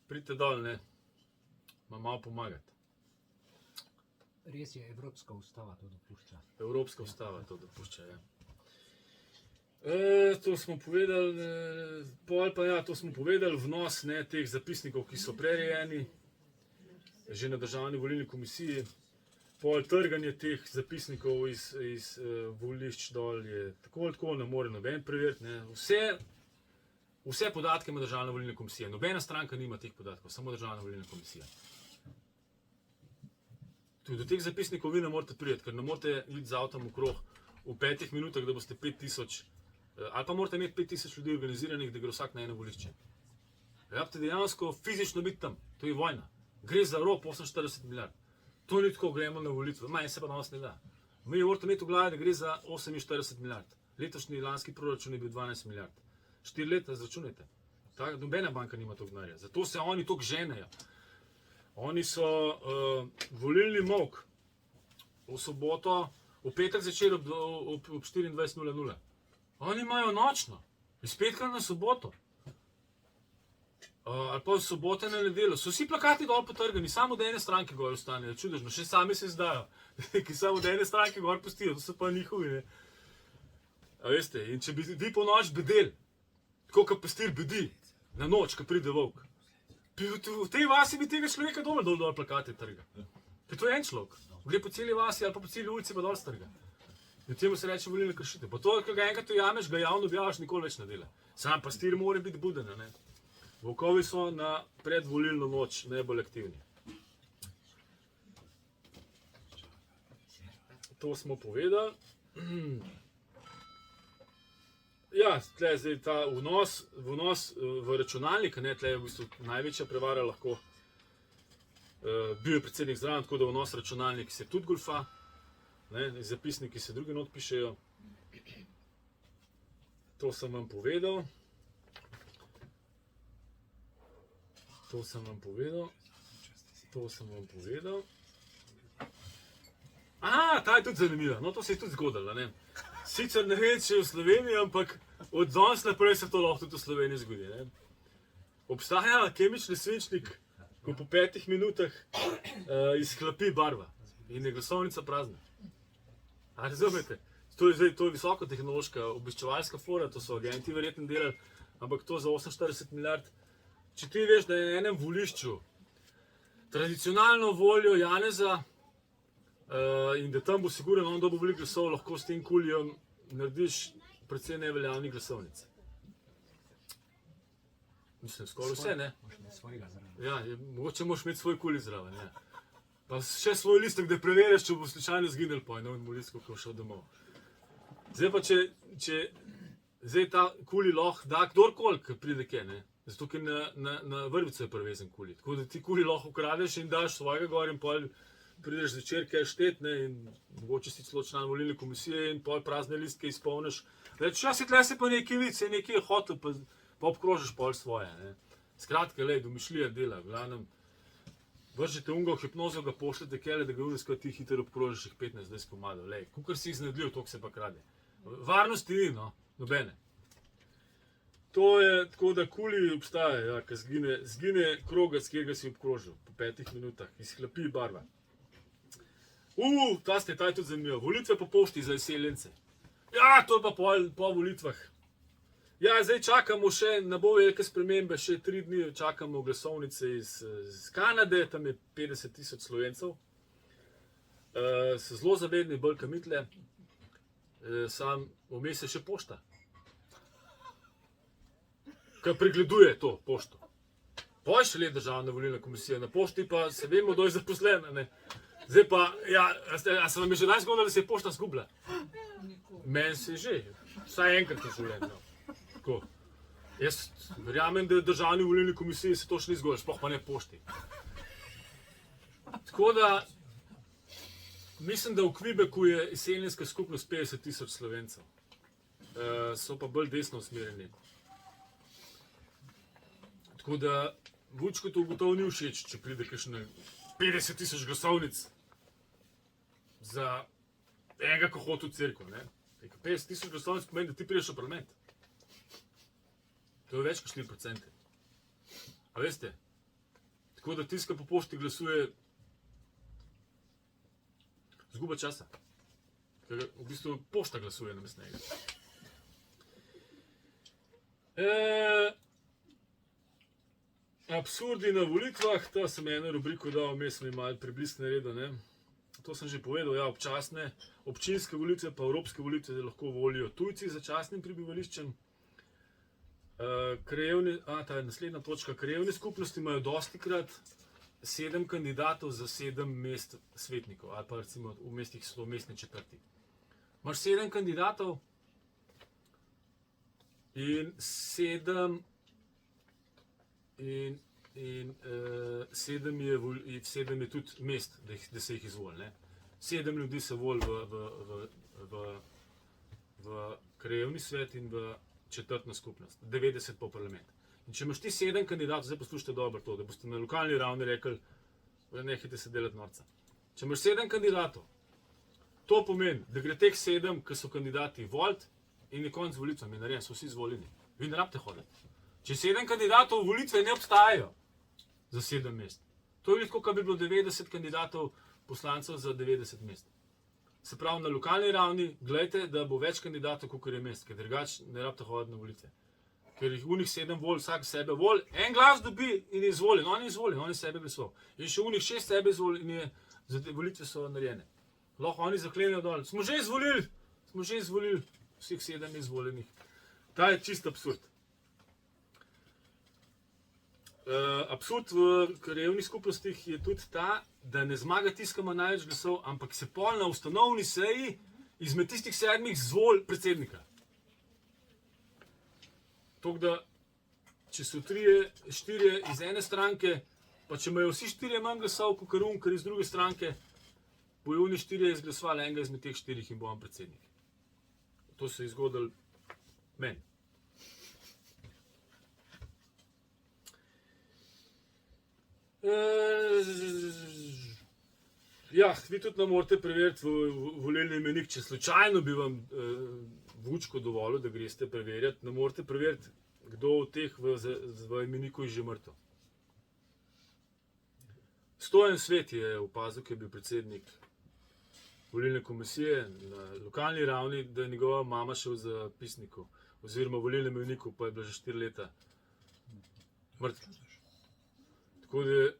pridite dol, ne, ima malo pomagati. Res je, Evropska ustava to dopušča. Evropska ustava to dopušča, ja. To smo povedali, to smo povedali, vnos teh zapisnikov, ki so prerejeni, že na državni volilni komisiji, pol trganje teh zapisnikov iz volišč dol je tako ali tako, ne more noben preveriti, ne. Vse podatke ima državna volilna komisija, nobena stranka nima teh podatkov, samo državna volilna komisija. Tudi do teh zapisnikov vi ne morete priti, ker ne morete iti z avtom okrog v 5 minutah, da boste 5000, ali pa morate imeti 5000 ljudi organiziranih, da gre vsak na eno volišče. Rabite dejansko fizično biti tam, to je vojna. Gre za rop 48 milijard. To ni tako, gremo na volitve, manj se pa danes ne da. Mi moramo imeti v glavi, da gre za 48 milijard. Letošnji lanski proračun je bil 12 milijard. 4 leta zračunajte. Nobena banka nima toliko denarja. Zato se oni toliko ženejo. Oni so volilni molk v soboto, v petek začeli ob 24:00. Oni imajo nočno, iz petka na soboto. Ali pa v sobote na nedeljo. So vsi plakati dol potrgani, samo od ene stranke gor ostanejo. Čudežno, še sami se izdajo, ki samo od ene stranke gor pustijo, to so pa njihovi. Ne? A veste, in če bi vi po noč bedeli, tako kot pastir bedi, na noč, ko pride volk, v tej vasi bi tega človeka dol plakate trga. Ker to je en človek. Gre po celi vasi ali pa po celi ulici pa dol strga. In temu se reče volilna kršitev. Pa to, ko ga enkrat ujameš, ga javno objaviš, nikoli več ne dela. Sam pastir mora biti buden, ne? Volkovi so na predvolilno noč najbolj aktivni. To smo povedali. Ja, tle je zdaj ta vnos v računalnik, ne, tle je v bistvu največja prevara lahko. Bil je predsednik zraven, tako da vnos računalnik se tudi golfa, ne, zapisniki se drugi not pišejo. To sem vam povedal. Ta je tudi zanimiva, no to se je tudi zgodilo, ne. Sicer ne vem, če je v Sloveniji, ampak od danes naprej se to lahko tudi v Sloveniji zgodi, ne. Obstaja kemični svinčnik, ko po 5 minutah izhlapi barva in je glasovnica prazna. A razumete? To je visokotehnološka obveščevalska fora, to so agenti verjetno delali, ampak to za 48 milijard. Če ti veš, da je na enem volišču tradicionalno voljo Janeza in da tam bo sigurno on dobil veliko glasov, lahko s tem kulijem narediš predvsej neveljavnih glasovnic. Mislim, skoraj vse, ne? Ja, mogoče moraš imeti svoj kuli zraven, ja. Pa še svoj listek, da preveriš, če bo slučajno zginil po enem listku, ko bo šel domov. Zdaj pa, če ta kuli lahko da kdorkoli, ki pride kje, ne? Zato, ker na vrvico je privezan kuli. Tako da ti kuli lahko ukradeš in daš svojega gor in pol prideš zvečer kaj štet, ne, in mogoče si celo član volilne komisije in pol prazne listke izpolniš. Reč, ja, si tle se pa nekaj vid, se nekaj je hotel, pa obkrožiš pol svoje, ne. Skratka, lej, domišljija dela, v glavnem, vržite unga v hipnozo, ga pošljete kele, da ga unesko ti hitro obkrožiš jih 15-20 komadov, lej, kukor si iznedljiv, toliko se pa krade. Varnosti ni, no, nobene. To je tako, da kuli obstaja, ja, ko zgine krogac, kjer ga si obkrožil, po 5 minutah, izhlapi barva. Ta je tudi zanimivo, volitve po pošti za izseljence. Ja, to je pa po volitvah. Ja, zdaj čakamo še, ne bo velike spremembe, še 3 dni čakamo glasovnice iz Kanade, tam je 50 000 Slovencev. So zelo zavedni, bolj kamitle, sam vmes je še pošta. Ki pregleduje to pošto. Poj še let državna volilna komisija, na pošti pa se vemo, kdo je zaposlena, ne. Zdaj pa, ja, a se vam je že danes zgodilo, da se je pošta zgubila? Meni se je že, vsaj enkrat v življenju. Tako. Jaz verjamem, da državni volilni komisiji se to še ni zgodilo, sploh pa ne pošti. Tako da, mislim, da v Kvibeku je izseljenska skupnost 50 000 Slovencev. So pa bolj desno usmerjeni. Tako da, Vučku to gotovo ni všeč, če pride kakšne 50 000 glasovnic za enega, ko hodi v cerkev, ne. 50 000 glasovnic pomeni, da ti prideš v parlament. To je več kot 4%. A veste? Tako da tiska po pošti glasuje zguba časa. Ker v bistvu pošta glasuje namesto njega. Absurdi na volitvah, to sem eno rubriko dal, vmes mi malo preblisk naredil, ne. To sem že povedal, ja, občasne, občinske volitve pa evropske volitve lahko volijo tujci z začasnim prebivališčem. Ta je naslednja točka. Krajevne skupnosti imajo dostikrat 7 kandidatov za 7 mest svetnikov, ali pa recimo v mestih so mestne četrti. Imaš 7 kandidatov in 7 in in 7 je tudi mest, da se jih izvoli. Ne. 7 ljudi se voli v krajevni svet in v četrtno skupnost, 90 pa v parlament. In če imaš ti 7 kandidatov, zdaj poslušajte dobro to, da boste na lokalni ravni rekli, nehajte se delati norca. Če imaš 7 kandidatov, to pomeni, da gre teh 7, ki so kandidati, voliti in je konec volitev, in narejen, so vsi izvoljeni. Vi ne rabite hoditi. Če 7 kandidatov, volitve ne obstajajo za 7 mest. To je tako, kot bi bilo 90 kandidatov poslancev za 90 mest. Se pravi, na lokalni ravni gledajte, da bo več kandidatov, kot je mest, ker drugače ne rabite hoditi na volitve. Ker jih unih 7 voli, vsak sebe voli, en glas dobi in je izvoljen, on je izvoljen, on je sebe glasoval. In še unih 6 sebe izvoljen in je, volitve so narejene. Lahko oni zaklenijo dol. Smo že izvolili vseh 7 izvoljenih. Ta je čist absurd. Absurd v krajevnih skupnostih je tudi ta, da ne zmaga tisti, ki ima največ glasov, ampak se pol na ustanovni seji izmed tistih 7 izvoli predsednika. Tako da, če so 4 iz ene stranke, pa če imajo vsi 4 manj glasov, kot ker iz druge stranke, bojo oni 4 izglasovali enega izmed teh 4 in bo on predsednik. To se je zgodilo meni. Ja, vi tudi ne morete preveriti volilni imenik, če slučajno bi vam Vučko dovolil, da greste preverjati, ne morete preveriti, kdo od teh v imeniku je že mrtev. Stojan Svet je opazil, ki je bil predsednik volilne komisije na lokalni ravni, da je njegova mama še v zapisniku, oziroma v volilnem imeniku, pa je bila že 4 leta mrtva. Tako da je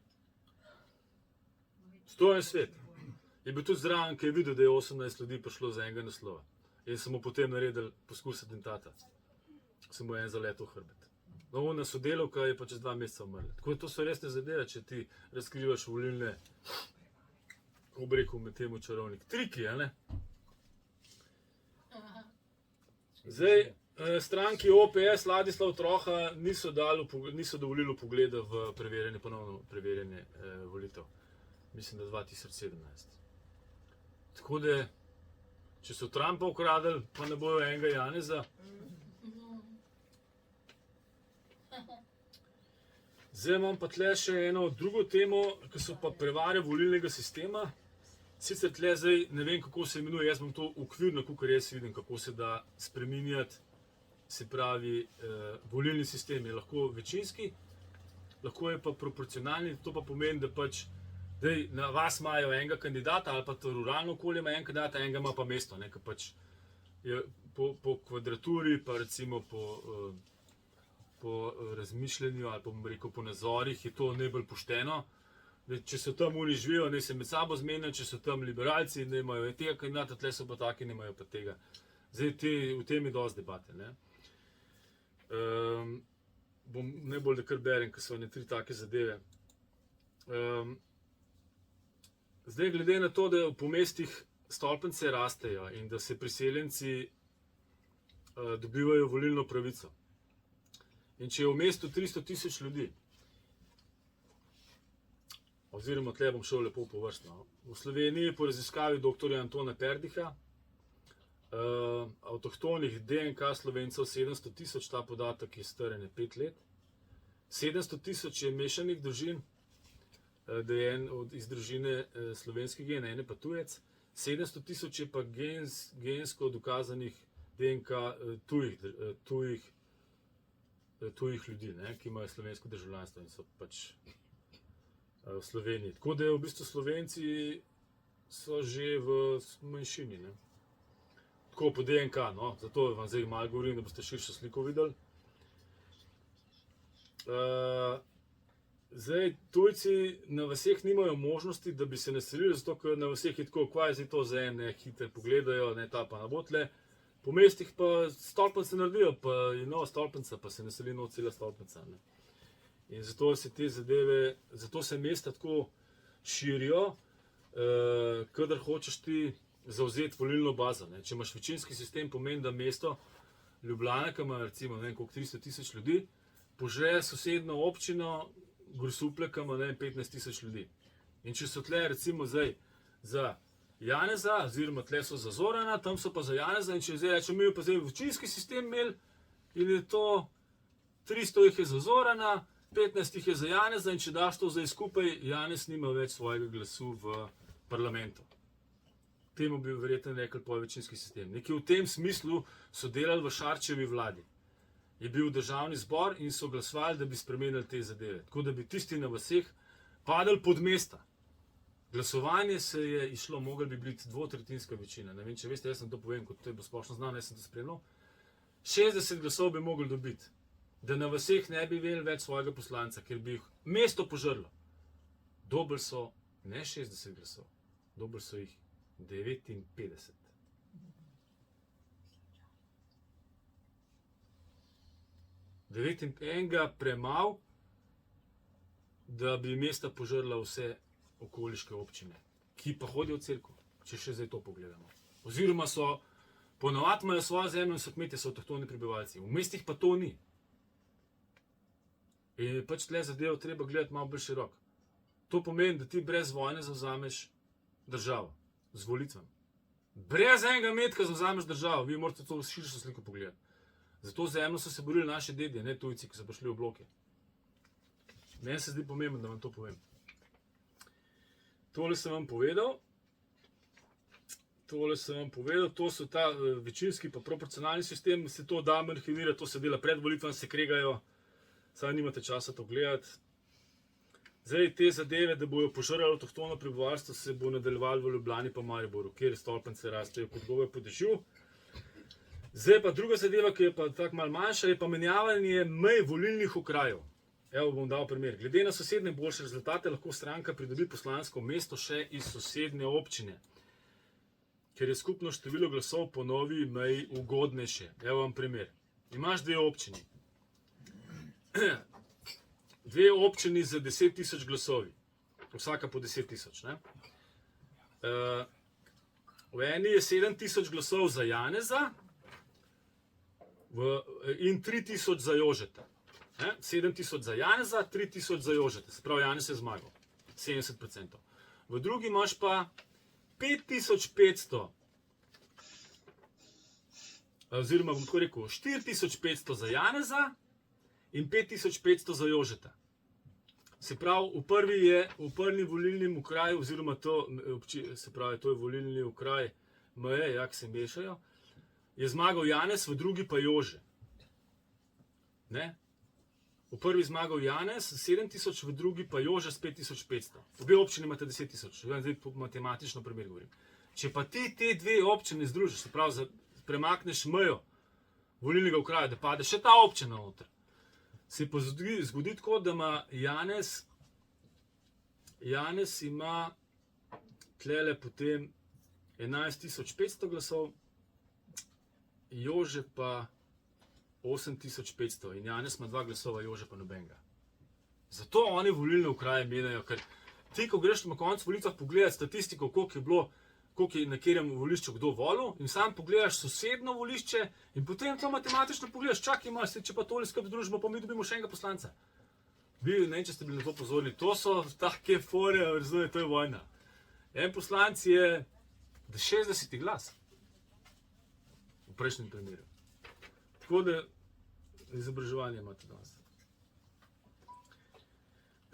Stojan Svet je bil tudi zraven, ki je videl, da je 18 ljudi prišlo za enega naslova. In so mu potem naredili poskus atentata. Se mu je en zaletel v hrbet. No, ona sodelavka je pa čez 2 meseca umrla. Tako da to so resne zadeve, če ti razkrivaš volilne, kako bi rekel med temu čarovnik, triki, a ne? Zdaj, stranki OPS Ladislav Troha niso dovolili vpogleda v ponovno preverjanje volitev. Mislim, da 2017. Tako da, če so Trumpa ukradili, pa ne bojo enega Janeza. Zdaj imam pa tle še eno drugo temo, ki so pa prevare volilnega sistema. Sicer tle zdaj ne vem, kako se imenuje, jaz bom to okvirno, kakor jaz vidim, kako se da spreminjati, se pravi, volilni sistem je lahko večinski, lahko je pa proporcionalni, to pa pomeni, da pač na vas imajo enega kandidata ali pa to ruralno okolje ima en kandidata, enega ima pa mesto, ne, ker pač je po kvadraturi, pa recimo po razmišljanju ali pa bom rekel po nazorih je to najbolj pošteno. Če so tam oni živijo, ne se med sabo zmenijo, če so tam liberalci, ne imajo tega kandidata, tle so pa taki, ne imajo pa tega. Zdaj v tem je dosti debate, ne. Bom najbolj da kar berem, ker so ene 3 take zadeve. Zdaj, glede na to, da po mestih stolpnice rastejo in da se priseljenci dobivajo volilno pravico. In če je v mestu 300 000 ljudi, oziroma tle bom šel lepo po vrstno. V Sloveniji po raziskavi dr. Antona Perdiha, avtohtonih DNK Slovencev 700 000, ta podatek je star 5 let. 700 000 je mešanih družin, da je en iz družine slovenski gen, ene pa tujec. 700 000 je pa gensko dokazanih DNK tujih ljudi, ne, ki imajo slovensko državljanstvo in so pač v Sloveniji. Tako da v bistvu Slovenci so že v manjšini. Ne. Tako po DNK, no, zato vam zdaj malo govorim, da boste širšo sliko videli. Zdaj, tujci na vaseh nimajo možnosti, da bi se naselili, zato ker na vaseh je tako, kaj je zdaj to za ene, hiter pogledajo, ne ta pa na botle. Po mestih pa stolpnice naredijo, pa je nova stolpnica, pa se naseli nova cela stolpnica. Ne. In zato se te zadeve, zato se mesta tako širijo, kadar hočeš ti zavzeti volilno bazo. Ne. Če imaš večinski sistem, pomeni, da mesto Ljubljana, ki ima recimo ne vem koliko 300 000 ljudi, požre sosedno občino Grosuplje, ki ima 15.000 ljudi. In če so tle recimo zdaj za Janeza, oziroma tle so za Zorana, tam so pa za Janeza in če zdaj rečemo, mi pa zdaj večinski sistem imeli in je to 300 jih je za Zorana, 15 jih je za Janeza in če daš to zdaj skupaj, Janez nima več svojega glasu v parlamentu. Temu bi verjetno rekli povečinski sistem. Nekaj v tem smislu so delali v Šarčevi vladi. Je bil državni zbor in so glasovali, da bi spremenili te zadeve. Tako da bi tisti na vseh padali pod mesta. Glasovanje se je išlo, mogla bi biti dvotretjinska večina. Ne vem, če veste, jaz sem to povem, kot to je bilo splošno znano, jaz sem to spremljal. 60 glasov bi mogli dobiti, da na vseh ne bi imeli več svojega poslanca, ker bi jih mesto požrlo. Dobili so ne 60 glasov, dobili so jih 59. Enega premal, da bi mesta požrla vse okoliške občine, ki pa hodijo v cerkev, če še zdaj to pogledamo. Oziroma so, ponovadi imajo svojo zemljo in so kmetje, so avtohtoni prebivalci. V mestih pa to ni. In pač tle zadevo treba gledati malo bolj široko. To pomeni, da ti brez vojne zavzameš državo, z volitvami. Brez enega metka zavzameš državo, vi morate to širšo sliko pogledati. Za to zemljo so se borili naši dedje, ne tujci, ki so prišli v bloke. Meni se zdi pomembno, da vam to povem. Tole sem vam povedal. To so ta večinski pa proporcionalni sistem, se to da arhivirati, to se dela pred volitvami, se kregajo, saj nimate časa to gledati. Zdaj te zadeve, da bojo požrali avtohtono prebivalstvo, se bo nadaljevalo v Ljubljani pa Mariboru, kjer stolpnice rastejo kot gobe po dežju. Zdaj pa druga zadeva, ki je pa tako malo manjša, je pa menjavanje mej volilnih okrajev. Evo bom dal primer. Glede na sosednje boljše rezultate lahko stranka pridobi poslansko mesto še iz sosednje občine, ker je skupno število glasov po novi meji ugodnejše. Evo vam primer. Imaš dve občini. Dve občini za 10.000 glasovi. Vsaka po 10.000. V eni je 7.000 glasov za Janeza in 3.000 za Jožeta. 7.000 za Janeza, 3.000 za Jožeta. Se pravi, Janez je zmagal. 70%. V drugi imaš pa 5.500, oziroma bom tako rekel, 4.500 za Janeza in 5.500 za Jožeta. Se pravi, v prvem volilnem okraju, oziroma to je volilni okraj meje, jak se mešajo, je zmagal Janez, v drugi pa Jože. Ne? V prvi zmagal Janez s 7.000, v drugi pa Jože s 5.500. Obe občini imate 10.000, zdaj po matematično primer govorim. Če pa ti te dve občine združiš, se pravi, premakneš mejo volilnega okraja, da pade še ta občina noter, se pa zgodi tako, da ima Janez ima tlele potem 11.500 glasov, Jože pa 8.500 in Janez ima 2 glasova, Jože pa nobenega. Zato oni volilne okraje menjajo, ker ti, ko greš na koncu volitvah pogledati statistiko, koliko je na katerem volišču kdo volil, in sam pogledaš sosedno volišče in potem to matematično pogledaš, čakaj imaš, če pa tole skrb združimo, pa mi dobimo še enega poslanca. Ne vem, če ste bili na to pozorni, to so take fore, razumete, to je vojna. En poslanc je 60 glas. V prejšnjem primeru. Tako da izobraževanje imate danes.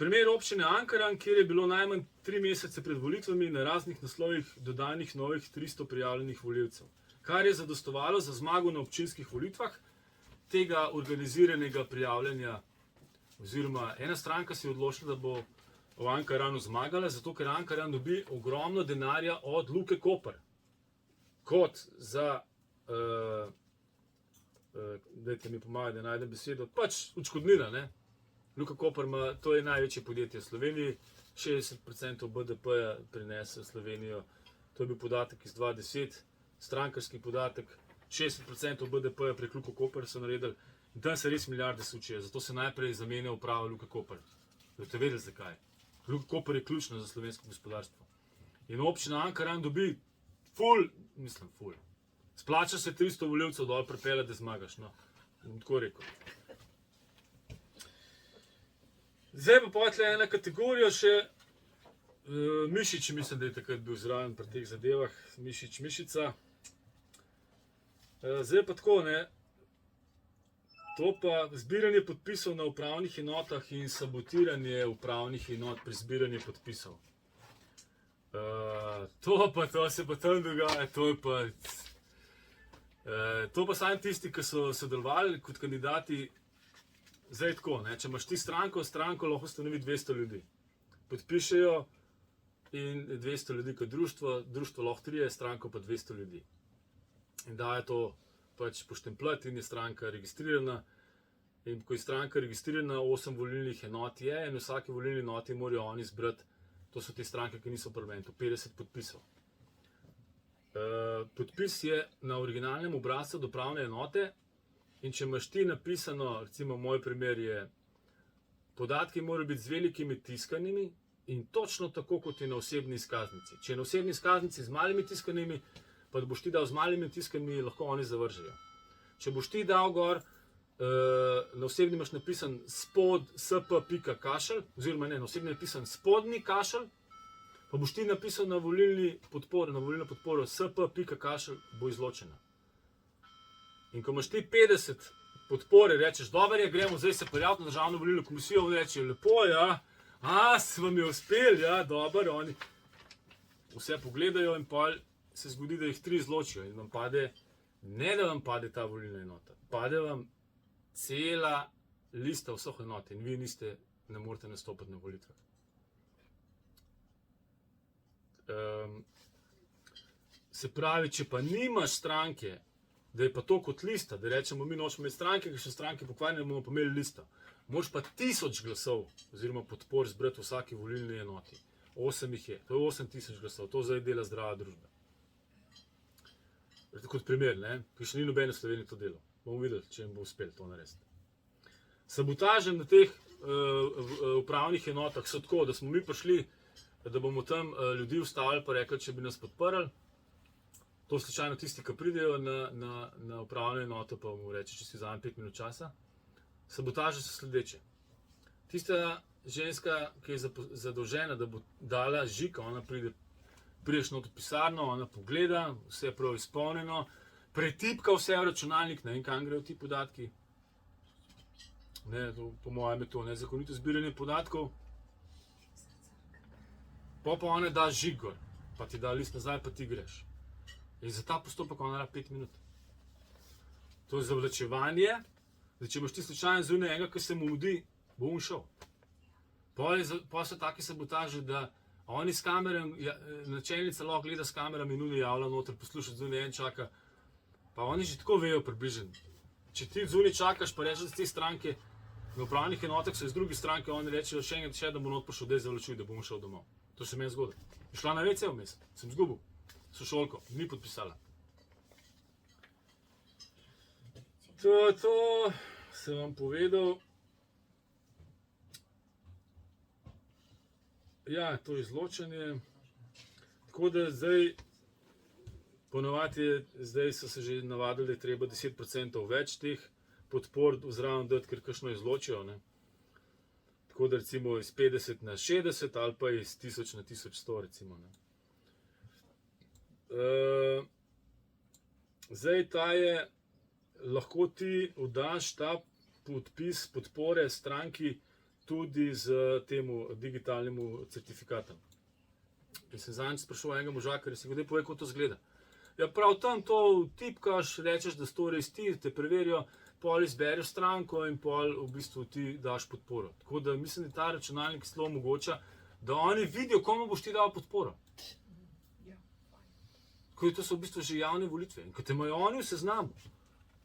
Primer občine Ankaran, kjer je bilo najmanj 3 mesece pred volitvami na raznih naslovih dodanih novih 300 prijavljenih volivcev, kar je zadostovalo za zmago na občinskih volitvah tega organiziranega prijavljanja. Oziroma, ena stranka si je odločila, da bo v Ankaranu zmagala, zato ker Ankaran dobi ogromno denarja od Luke Koper. Kot za dajte mi pomagati, da najdem besedo, pač odškodnina, ne? Luka Koper ima, to je največje podjetje v Sloveniji, 60% BDP-ja prinese v Slovenijo, to je bil podatek iz 2010, strankarski podatek, 60% BDP-ja prek Luka Koper so naredili in tam se res milijarde sučijo, zato se najprej zamenja uprava Luka Koper. Da ste vedeli zakaj. Luka Koper je ključna za slovensko gospodarstvo. In občina Ankaran dobi ful. Splača se 300 volivcev dol pripelati, da zmagaš. No, bom tako rekel. Zdaj pa potle ena kategorija še, Mišič, mislim, da je takrat bil zraven pri teh zadevah, Mišica. Zdaj pa tako, ne, to pa zbiranje podpisov na upravnih enotah in sabotiranje upravnih enot pri zbiranju podpisov. To se pa tam dogaja, to pa sami tisti, ki so sodelovali kot kandidati. Zdaj tako, ne, če imaš ti stranko lahko ustanovi 200 ljudi. Podpišejo in 200 ljudi kot društvo lahko 3, stranko pa 200 ljudi. In da je to pač poštempljati in je stranka registrirana. In ko je stranka registrirana, 8 volilnih enot je in v vsaki volilni enoti morajo oni zbrati, to so te stranke, ki niso v parlamentu, 50 podpisov. Podpis je na originalnem obrazcu do upravne enote in če imaš ti napisano, recimo moj primer je, podatki morajo biti z velikimi tiskanimi in točno tako, kot je na osebni izkaznici. Če je na osebni izkaznici z malimi tiskanimi, pa da boš ti dal z malimi tiskanimi, lahko oni zavržejo. Če boš ti dal gor, na osebni imaš napisan spod sp.kašelj, oziroma ne, na osebni je napisan spodnji kašelj, pa boš ti napisal na volilno podporo sp.kašelj, bo izločena. In ko imaš ti 50 podpore, rečeš, dobro je, gremo zdaj se prijaviti na državno volilno komisijo, oni rečejo, lepo, ja, se vam je uspel, ja, dobro, oni vse pogledajo in pa se zgodi, da jih 3 izločijo in vam pade, ne da vam pade ta volilna enota, pade vam cela lista vseh enot in vi ne morete nastopiti na volitvah. Se pravi, če pa nimaš stranke, da je pa to kot lista, da rečemo, mi nočemo imeti stranke, ker še stranke pokvarjene, bomo pa imeli listo. Moraš pa 1000 glasov oziroma podpor zbrati v vsaki volilni enoti. 8 jih je, to je 8000 glasov, to zdaj dela Zdrava družba. Kot primer, ne, ki še ni nobene v Sloveniji to delo. Bomo videli, če jim bo uspel to narediti. Sabotaže na teh upravnih enotah so tako, da smo mi prišli, da bomo tam ljudi ustavili pa rekli, če bi nas podprli. To slučajno tisti, ki pridejo na upravne enote, pa bomo reči, če si vzamem 5 minut časa. Sabotaže so sledeče. Tista ženska, ki je zadolžena, da bo dala žig, ona prideš not v pisarno, ona pogleda, vse je prav izpolnjeno, pretipka vse v računalnik, ne vem, kam grejo ti podatki. Ne, to, po mojem je to nezakonito zbiranje podatkov. Pa ona da žig gor, pa ti da list nazaj, pa ti greš. In za ta postopek ona rabi 5 minut. To je zavlačevanje, da če imaš ti slučajno zunaj enega, ki se mu mudi, bo on šel. Pa so taki sabotaži, da oni s kamerem, načelnica lahko gleda s kamerami in oni javlja noter, posluša zunaj en čaka. Pa oni že tako vejo približen. Če ti zunaj čakaš, pa rečeš, da te stranke na upravnih enotah so iz druge stranke, oni rečejo še enkrat, da bo not prišel, da je zavlačuj, da bom šel domov. To se meni zgodi. Je šla na WC vmes, sem zgubil. Sošolko, ni podpisala. To sem vam povedal. Ja, to je izločanje. Tako da zdaj, ponovadi zdaj so se že navadili, da je treba 10% več teh podpor zraven dati, ker kakšno izločijo. Ne? Tako da recimo iz 50 na 60 ali pa iz 1000 na 1100 recimo. Ne? Zdaj lahko ti vdaš ta podpis podpore stranki tudi z temu digitalnemu certifikatom. In sem zadnjič sprašal enega moža, ker si kdaj povej, kako to zgleda. Ja, prav tam to tipkaš, rečeš, da to res ti, te preverijo, pol izbereš stranko in pol v bistvu ti daš podporo. Tako da mislim, da ta računalnik zelo omogoča, da oni vidijo, komu boš ti dal podporo. To so v bistvu že javne volitve. In ko te imajo oni v seznamu,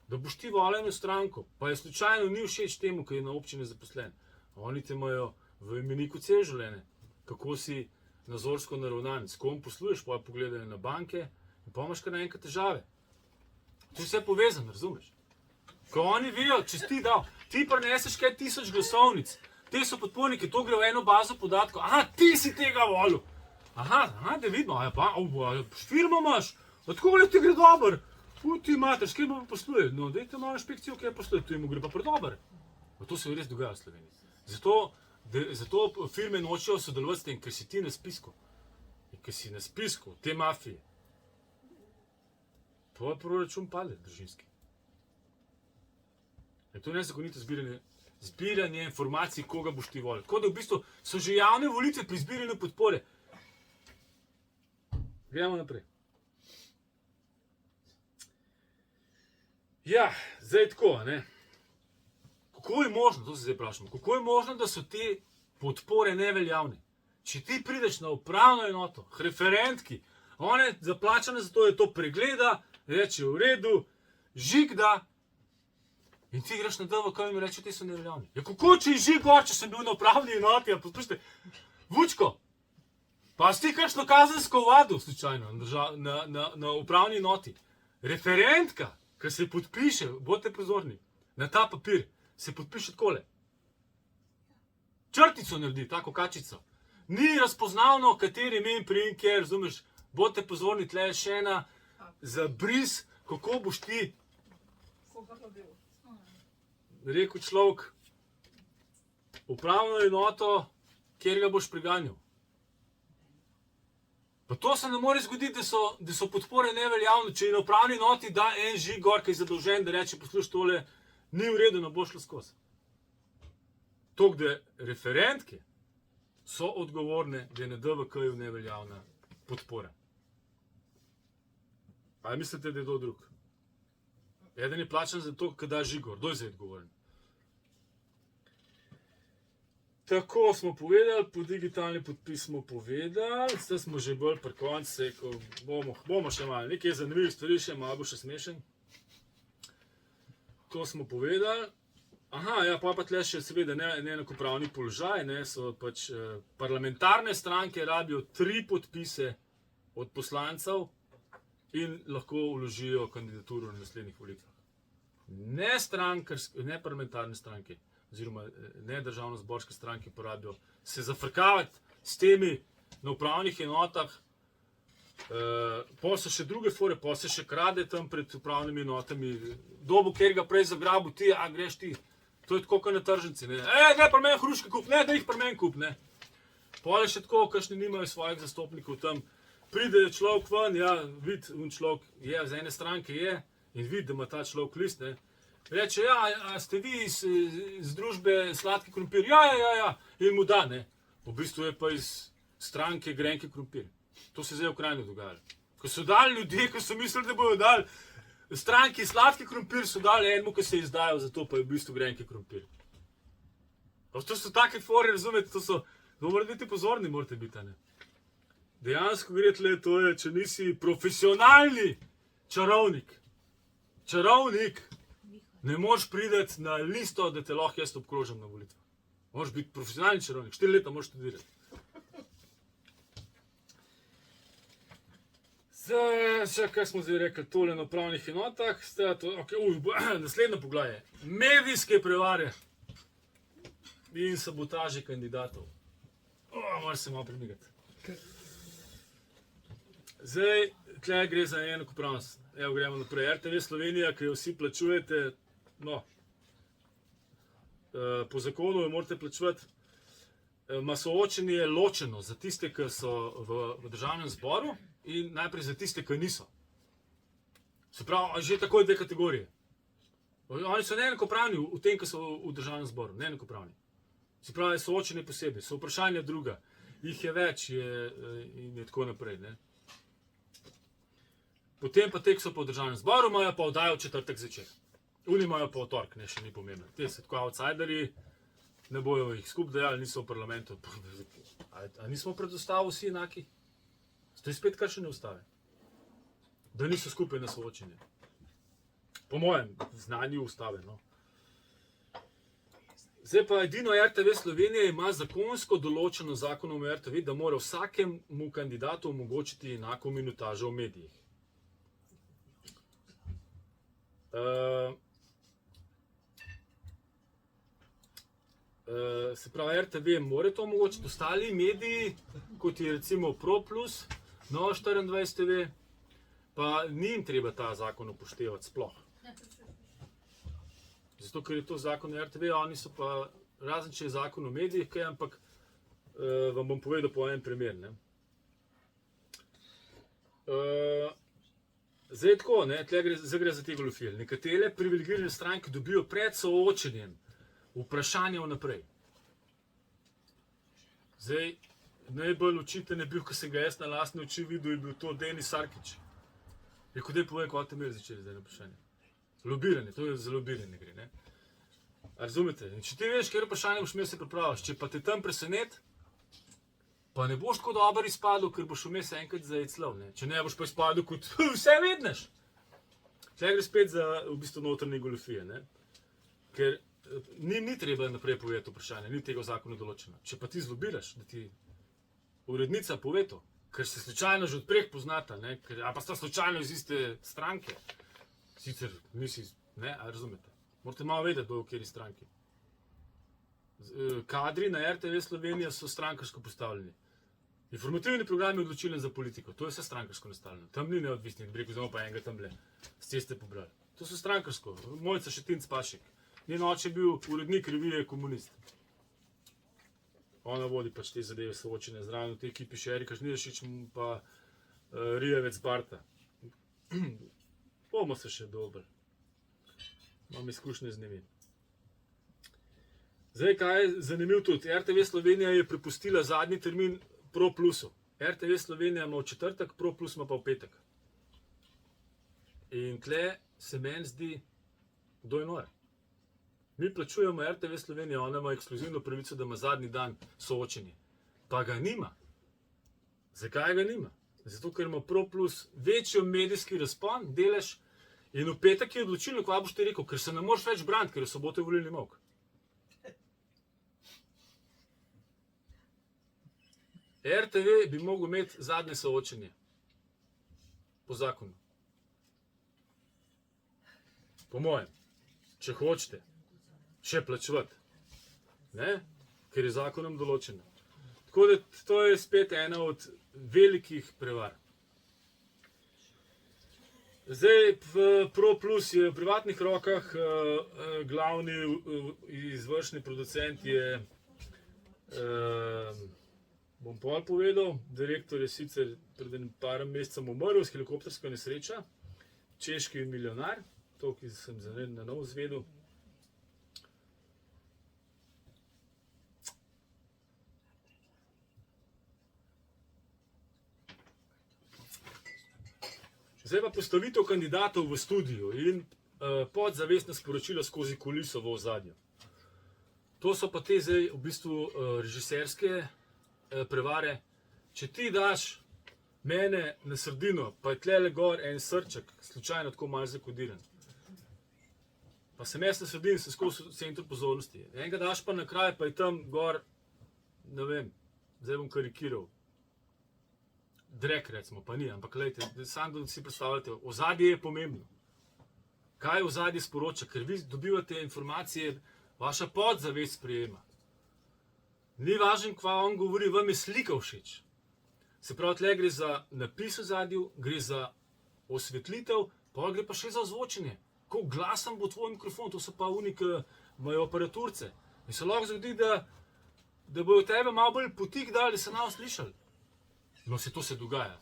da boš ti volil eno stranko, pa je slučajno ni všeč temu, ki je na občini zaposlen. Oni te imajo v imeniku cel življenje, kako si nazorsko naravnan, s kom posluješ, pa pogledajo na banke in pa imaš kar naenkrat težave. To je vse povezano, razumeš? Ko oni vijo, če si ti dal, ti prineseš kaj 1000 glasovnic, te so podporniki, to gre v eno bazo podatkov, ti si tega volil. Da vidimo, firmo imaš, tako li ti gre dober, ti mater, s kjer bo posluje, dajte malo inšpekcijo, kjer posluje, tu jim gre pa predober. To se res dogaja v Sloveniji. Zato Zato firme nočejo sodelovati s tem, ker si ti na spisku. In ker si na spisku te mafije, tvoj proračun pade, družinski. In to je nezakonito zbiranje informacij, koga boš ti volil. Tako da v bistvu so že javne volitve pri zbiranju podpore. Gremo naprej. Ja, zdaj tako, ne. Kako je možno, to se zdaj vprašamo, kako je možno, da so te podpore neveljavne? Če ti prideš na upravno enoto, k referentki, ona je zaplačana za to, da to pregleda, reče v redu, žig da, in ti greš na DVK in mi reče, te so neveljavne. Ja, kako če je žig gor, če sem bil na upravni enoti, ja, poslušajte, Vučko, pa si ti kakšno kazensko ovadil, slučajno, na upravni enoti. Referentka, ki se podpiše, bodite pozorni, na ta papir, se podpiše takole. Črtico naredi, tako kačico. Ni razpoznavno, kateri ime in priimek je, razumeš, bodite pozorni, tle je še ena za bris, kako boš ti rekel človek upravno enoto, kjer ga boš priganjal. Pa to se ne more zgoditi, da so podpore neveljavne, če je na upravni enoti da en žig gor, ki je zadolžen, da reče, poslušaj tole, ni v redu, ne bo šlo skozi. Tok, da referentke so odgovorne, da je na DVK-ju neveljavna podpora. Ali mislite, da je to drug? Eden je plačan za to, kad da žigor. Kdo je zdaj odgovoren? Tako smo povedali, po digitalni podpis smo povedali, zdaj smo že bolj pri koncu, bomo še malo, nekaj zanimivih stvari, še malo bo še smešen. To smo povedali. Aha, ja, pa tle še seveda neenakopravni položaj, ne, so pač parlamentarne stranke rabijo 3 podpise od poslancev in lahko vložijo kandidaturo na naslednjih volitvah. Ne parlamentarne stranke, oziroma ne državno-zborske stranke porabijo se zafrkavati s temi na upravnih enotah, pol so še druge fore, pol se še krade tam pred upravnimi enotami, dobo, kjer ga prej zagrabu ti, a greš ti. To je tako, kot na tržnici, ne. Ne, pri meni hruške kup, ne, da jih pri meni kup, ne. Pol je še tako, kakšni nimajo svojih zastopnikov tam. Pride človek ven, ja, vidi, un človek je, z ene stranke je, in vidi, da ima ta človek list, ne. Reče, ja, a ste vi iz družbe Sladki krompir? Ja, in mu da, ne. V bistvu je pa iz stranke Grenki krompir. To se zdaj v Krajini dogajalo. Ko so dali ljudje, ko so mislili, da bojo dali stranki Sladki krompir, so dali enemu, ki se je izdajal, zato pa je v bistvu Grenki krompir. To so take fore, razumete, to morate biti pozorni, morate biti, ne. Dejansko gre tle, to je, če nisi profesionalni čarovnik, ne moreš priti na listo, da te lahko jaz obkrožim na volitvah. Moraš biti profesionalni čarovnik, 4 leta moraš študirati. Zdaj, kaj smo zdaj rekli, tole na upravnih enotah, naslednje poglavje. Medijske prevare in sabotaže kandidatov. Moraš se malo premigati. Zdaj, tle gre za enakopravnost. Evo, gremo naprej. RTV Slovenija, ki jo vsi plačujete, no, po zakonu jo morate plačevati, ima soočenje ločeno za tiste, ki so v državnem zboru in najprej za tiste, ki niso. Se pravi, že tako je 2 kategorije. Oni so neenakopravni v tem, ki so v državnem zboru, neenakopravni. Se pravi, soočenje posebej, so vprašanja druga, jih je več in je tako naprej, ne. Potem pa te, ki so pa v državnem zboru, imajo pa oddajo v četrtek zvečer. Oni imajo pa v torek, ne, še ni pomembno. Te so tako outsiderji, ne bojo jih skupaj dejali, niso v parlamentu. A nismo pred ustavo vsi enaki? To je spet kršenje ustave. Da niso skupaj na soočenje. Po mojem znanju ustave, no. Zdaj pa edino RTV Slovenija ima zakonsko določeno zakonom o RTV, da mora vsakemu kandidatu omogočiti enako minutažo v medijih. Se pravi, RTV more to omogočiti, ostali mediji, kot je recimo ProPlus, Nova 24 TV, pa ni jim treba ta zakon upoštevati sploh. Zato, ker je to zakon o RTV, oni so pa razen če je zakon o medijih, kaj, ampak vam bom povedal po en primer. Ne. Zdaj tako, zdaj gre za te goljufije. Nekatere privilegirane stranke dobijo pred soočenjem vprašanja vnaprej. Zdaj, najbolj očiten je bil, ko sem ga jaz na lastne oči videl, je bil to Denis Sarkić. Rekel, daj povej, kako te imeli začeli zdaj na vprašanje. Lobiranje, to je za lobiranje gre, ne. A razumete? In če ti veš, kjer vprašanje boš imel, se pripraviš. Če pa te tam presenet, pa ne boš tako dober izpadel, ker boš vmes enkrat zajeclal, ne. Če ne, boš pa izpadel kot vse vedneš. Tle gre spet za v bistvu notranje goljufije, ne. Ker ni treba naprej povedati vprašanje, ni tega v zakonu določeno. Če pa ti zlobiraš, da ti urednica pove to, ker se slučajno že odpreh poznata, ne, a pa sta slučajno iz iste stranke, sicer nisi, ne, a razumete. Morate malo vedeti, v kateri stranki. Kadri na RTV Slovenija so strankarsko postavljeni. Informativni program je odločilen za politiko, to je vse strankarsko nastavljeno. Tam ni neodvisnih, bi rekel, znamo pa enega tamle, s ceste pobrali. To so strankarsko, Mojca Šetinc Pašek. Njen oče je bil urednik revije Komunist. Ona vodi pač te zadeve soočene zraven, v tej ekipi še Erika Žnidaršič pa Rijevec Barta. Bomo se še dobro. Imam izkušnje z njimi. Zdaj, kaj je zanimivo tudi, RTV Slovenija je prepustila zadnji termin Pro Plusu. RTV Slovenija ima v četrtek, Pro Plus ima pa v petek. In tle se meni zdi, kdo je nor. Mi plačujemo RTV Slovenija, ona ima ekskluzivno pravico, da ima zadnji dan soočenje. Pa ga nima. Zakaj ga nima? Zato, ker ima Pro Plus večjo medijski razpon, delež, in v petek je odločilno, kva boš ti rekel, ker se ne moreš več braniti, ker je v soboto volilni molk. RTV bi mogel imeti zadnje soočenje. Po zakonu. Po mojem. Če hočete. Še plačevati. Ne? Ker je zakonom določeno. Tako da to je spet ena od velikih prevar. Zdaj, Pro Plus je v privatnih rokah, glavni izvršni producent je, bom pol povedal, direktor je sicer pred enim parem mesecem umrl s helikoptersko nesreča, češki milijonar, to, ki sem za na novo zvedel. Zdaj pa postavitev kandidatov v studiu in podzavestno sporočilo skozi kuliso v ozadju. To so pa te zdaj v bistvu režiserske prevare. Če ti daš mene na sredino, pa je tlele gor en srček, slučajno tako malo zakodiran. Pa sem jaz na sredini, sem skozi v centru pozornosti. Enega daš pa na kraj, pa je tam gor, ne vem, zdaj bom karikiral. Drek, recimo, pa ni, ampak lejte, samo da si predstavljate, ozadje je pomembno. Kaj ozadje sporoča? Ker vi dobivate informacije, vaša podzavest sprejema. Ni važno, kva on govori, vam je slika všeč. Se pravi, tle gre za napis ozadju, gre za osvetlitev, pa gre pa še za ozvočenje. Kako glasen bo tvoj mikrofon, to so pa oni, ki imajo aparaturce. In se lahko zgodi, da bojo tebe malo bolj potik dali, da se nam slišali. No, se to se dogaja.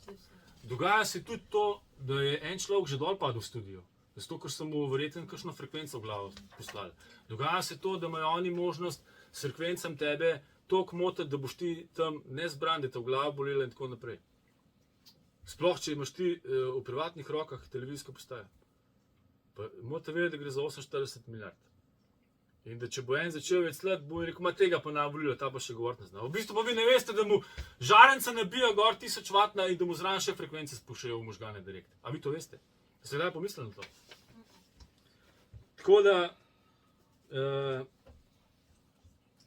Dogaja se tudi to, da je en človek že dol padel v studio. Zato, ker so mu verjetno kakšno frekvenco v glavo poslali. Dogaja se to, da imajo oni možnost s frekvencam tebe toliko motiti, da boš ti tam nezbran, da te v glavo bolela in tako naprej. Sploh, če imaš ti v privatnih rokah televizijsko postajo. Pa morate vedeti, da gre za 48 milijard. In da če bo en začel vecljati, bo rekel, ma tega pa ne volila, ta pa še govoriti ne zna. V bistvu pa vi ne veste, da mu žarenca nabija gor 1000 vatna in da mu zraven še frekvence spuščajo v možgane direkt. A vi to veste? Ste kdaj pomislili na to? Tako da,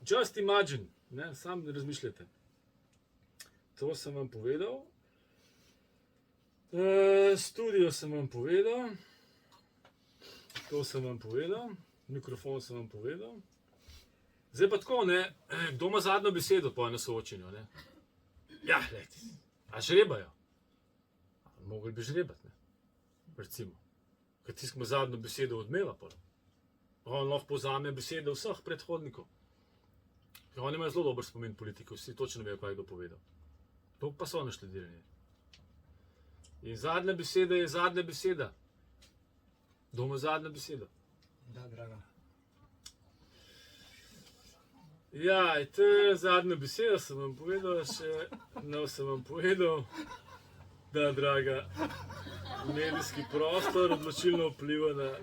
just imagine, ne, sam ne razmišljate. To sem vam povedal. Studio sem vam povedal. To sem vam povedal. Mikrofon sem vam povedal. Zdaj pa tako, ne, kdo ima zadnjo besedo po enem soočenju, ne? Ja, glejte, a žrebajo? Mogli bi žrebati, ne? Recimo. Ker tiskamo zadnjo besedo odmeva, pa. On lahko povzame besede vseh predhodnikov. Oni imajo zelo dober spomin politikov, vsi točno vejo, kaj je kdo povedal. To pa so naštudirani. In zadnja beseda je zadnja beseda. Kdo ima zadnjo besedo? Da, draga. Ja, to je zadnja beseda, sem vam povedal še, sem vam povedal, da, draga, medijski prostor odločilno vpliva na,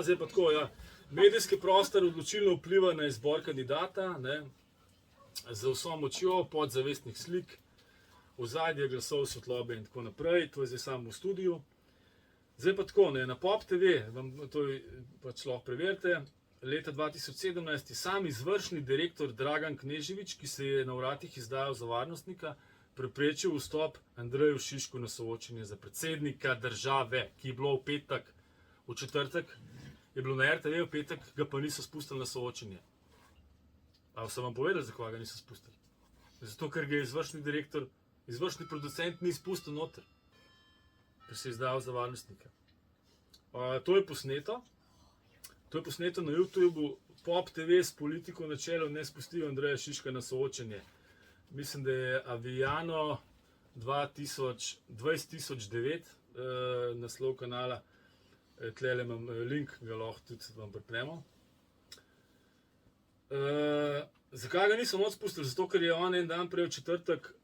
zdaj pa tako, ja, medijski prostor odločilno vpliva na izbor kandidata, ne, z vso močjo podzavestnih slik, ozadje glasov, svetlobe in tako naprej, to je zdaj samo v studiu. Zdaj pa tako, ne, na Pop TV, vam to pač lahko preverite, leta 2017 je sam izvršni direktor Dragan Knežević, ki se je na vratih izdajal za varnostnika, preprečil vstop Andreju Šišku na soočenje za predsednika države, ki je bilo v petek, v četrtek, je bilo na RTV, v petek ga pa niso spustili na soočenje. A so vam povedali, zakaj ga niso spustili? Zato, ker ga je izvršni direktor, izvršni producent ni spustil noter, ker se je izdajal za varnostnika. To je posneto. To je posneto na YouTubeu. Pop TV s politiko na čelu ne spustijo Andreja Šiška na soočenje. Mislim, da je Aviano 2009 naslov kanala. Tlele imam link, ga lahko tudi vam pripremo. Zakaj ga niso noč spustili? Zato, ker je on en dan prej v četrtek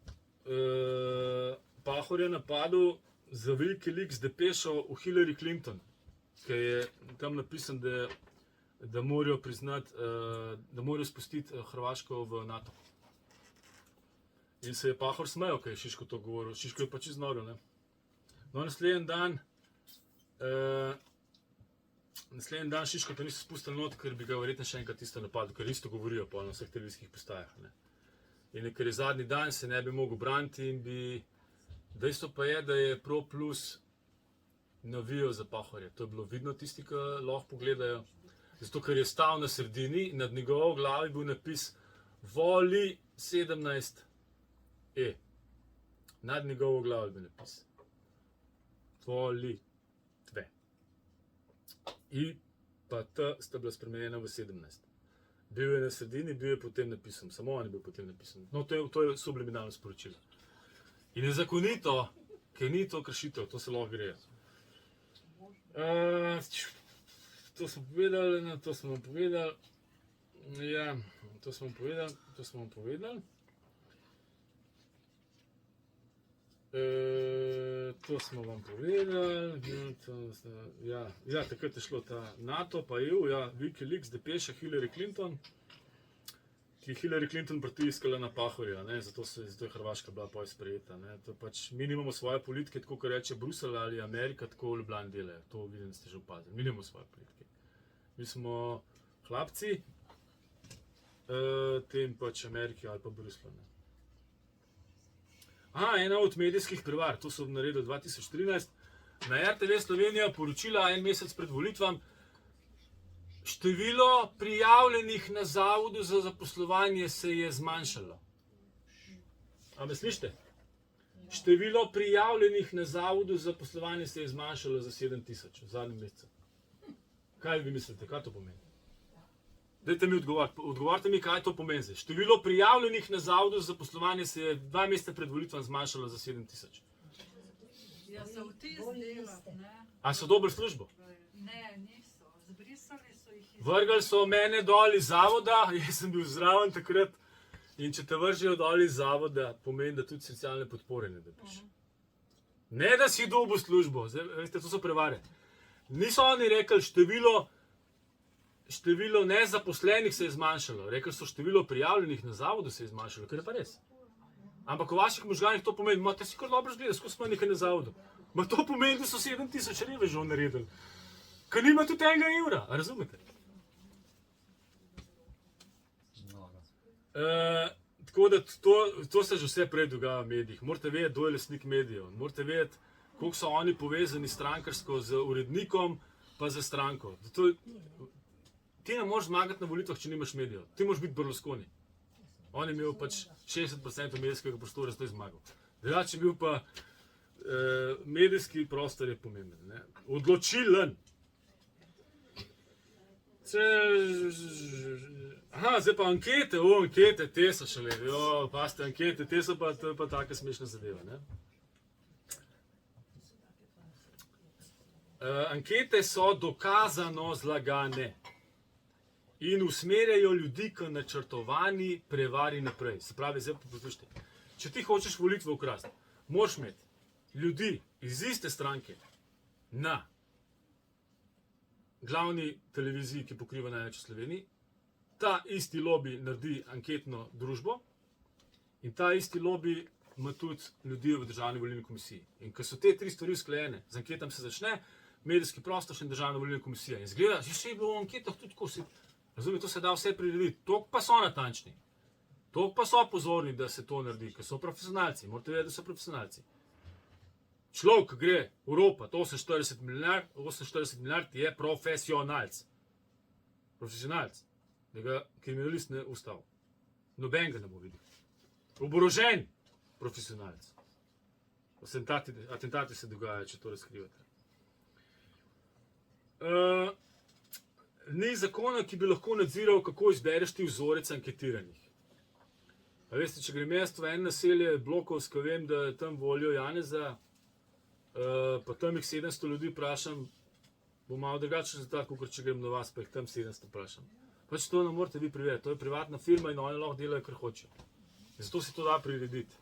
Pahorja napadel za veliki lik z depešo v Hillary Clinton, ki je tam napisan, da morajo priznati, da morajo spustiti Hrvaško v NATO. In se je Pahor smejal, kaj je Šiško to govoril. Šiško je pač iznoril, ne. No, naslednji dan Šiško to niso spustili not, ker bi ga verjetno še enkrat isto napadel, ker isto govorijo po na vseh televizijskih postajah, ne. In ker je zadnji dan, se ne bi mogel braniti in bi... Dejstvo pa je, da je Pro Plus navijal za Pahorja. To je bilo vidno tisti, ki lahko pogledajo. Zato, ker je stal na sredini in nad njegovo glavi bil napis Voli 17E. Nad njegovo glavo je bil napis Voli 2. I pa T sta bila spremenjena v 17. Bil je na sredini, bil je potem napisan. Samo on je bil potem napisan. No, to je subliminalno sporočilo. In je zakonito, ker ni to kršitev, to se lahko gre. To smo povedali, to smo vam povedali. Ja, to smo vam povedali. To smo vam povedali. Ja, takrat je šlo ta NATO, pa EU, ja, Wikileaks, depeša Hillary Clinton, ki je Hillary Clinton pritiskala na Pahorja, ne, zato je Hrvaška bila poj sprejeta, ne. To pač, mi nimamo svoje politike, tako kot reče Bruselj ali Amerika, tako v Ljubljani delajo. To vidim, da ste že opazili. Mi nimamo svoje politike. Mi smo hlapci, tem pač Ameriki ali pa Bruslju, ne. Ena od medijskih prevar, to so naredili 2013, na RTV Slovenija poročila en mesec pred volitvam, število prijavljenih na zavodu za zaposlovanje se je zmanjšalo. A me slišite? Število prijavljenih na zavodu za zaposlovanje se je zmanjšalo za 7000 v zadnjem mesecu. Kaj vi mislite, kaj to pomeni? Dajte mi odgovorite mi, kaj to pomeni. Število prijavljenih na zavodu za zaposlovanje se je 2 meseca pred volitvam zmanjšalo za 7000. Ja, so vtis delati, ne? A so dobili službo? Ne, niso. Zbrisali so jih iz... Vrgali so mene dol iz zavoda, jaz sem bil zraven takrat. In če te vržejo dol iz zavoda, pomeni, da tudi socialne podpore ne dobiš. Ne, da si dobil službo. Zdaj, veste, to so prevare. Niso oni rekli, število nezaposlenih se je zmanjšalo. Rekli so, število prijavljenih na zavodu se je zmanjšalo, kar je pa res. Ampak v vaših možganih to pomeni, te si kar dobro zgleda, skozi smo nekaj na zavodu. To pomeni, da so 7000 revežev naredili. Ker nima tudi enega evra, razumete? Tako da to se že vse prej dogaja v medijih. Morate vedeti, kdo je lastnik medijev. Morate vedeti, koliko so oni povezani strankarsko z urednikom pa z stranko. Ti ne moreš zmagati na volitvah, če nimaš medijev. Ti moraš biti Berlusconi. On je imel pač 60% medijskega prostora, zato je zmagal. Drugače je bil pa medijski prostor je pomemben. Ne? Odločilen. Aha, zdaj pa ankete, ankete, te so šele, paste ankete, te so pa, to je pa taka smešna zadeva, ne? Ankete so dokazano zlagane in usmerjajo ljudi k načrtovani prevari naprej. Se pravi, zdaj pa poslušajte, če ti hočeš volitve ukrasti, moraš imeti ljudi iz iste stranke na glavni televiziji, ki pokriva največ v Sloveniji, ta isti lobby naredi anketno družbo in ta isti lobby ima tudi ljudi v državni volilni komisiji. In ko so te tri stvari usklajene, z anketam se začne, medijski prostor še in državna volilna komisija. In zgleda, že še je bilo v anketah tudi tako, razumete, to se da vse prirediti, toliko pa so natančni, toliko pa so pozorni, da se to naredi, ker so profesionalci, morate vedeti, da so profesionalci. Človek, ki gre v Evropa, 48 milijard je profesionalc. Profesionalc. Da ga kriminalist ne ustavi. Noben ga ne bo videl. Oborožen profesionalc. Atentati se dogajajo, če to razkrivate. Ni zakona, ki bi lahko nadziral, kako izbereš ti vzorec anketiranih. A veste, če grem jaz v en naselje Blokovsko, vem, da tam volijo Janeza, pa tam jih 700 ljudi vprašam, bo malo drugačen rezultat, kot če grem na vas, pa jih tam 700 vprašam. Pač to ne morete vi preveriti, to je privatna firma in oni lahko delajo, kar hočejo. Zato se to da prirediti.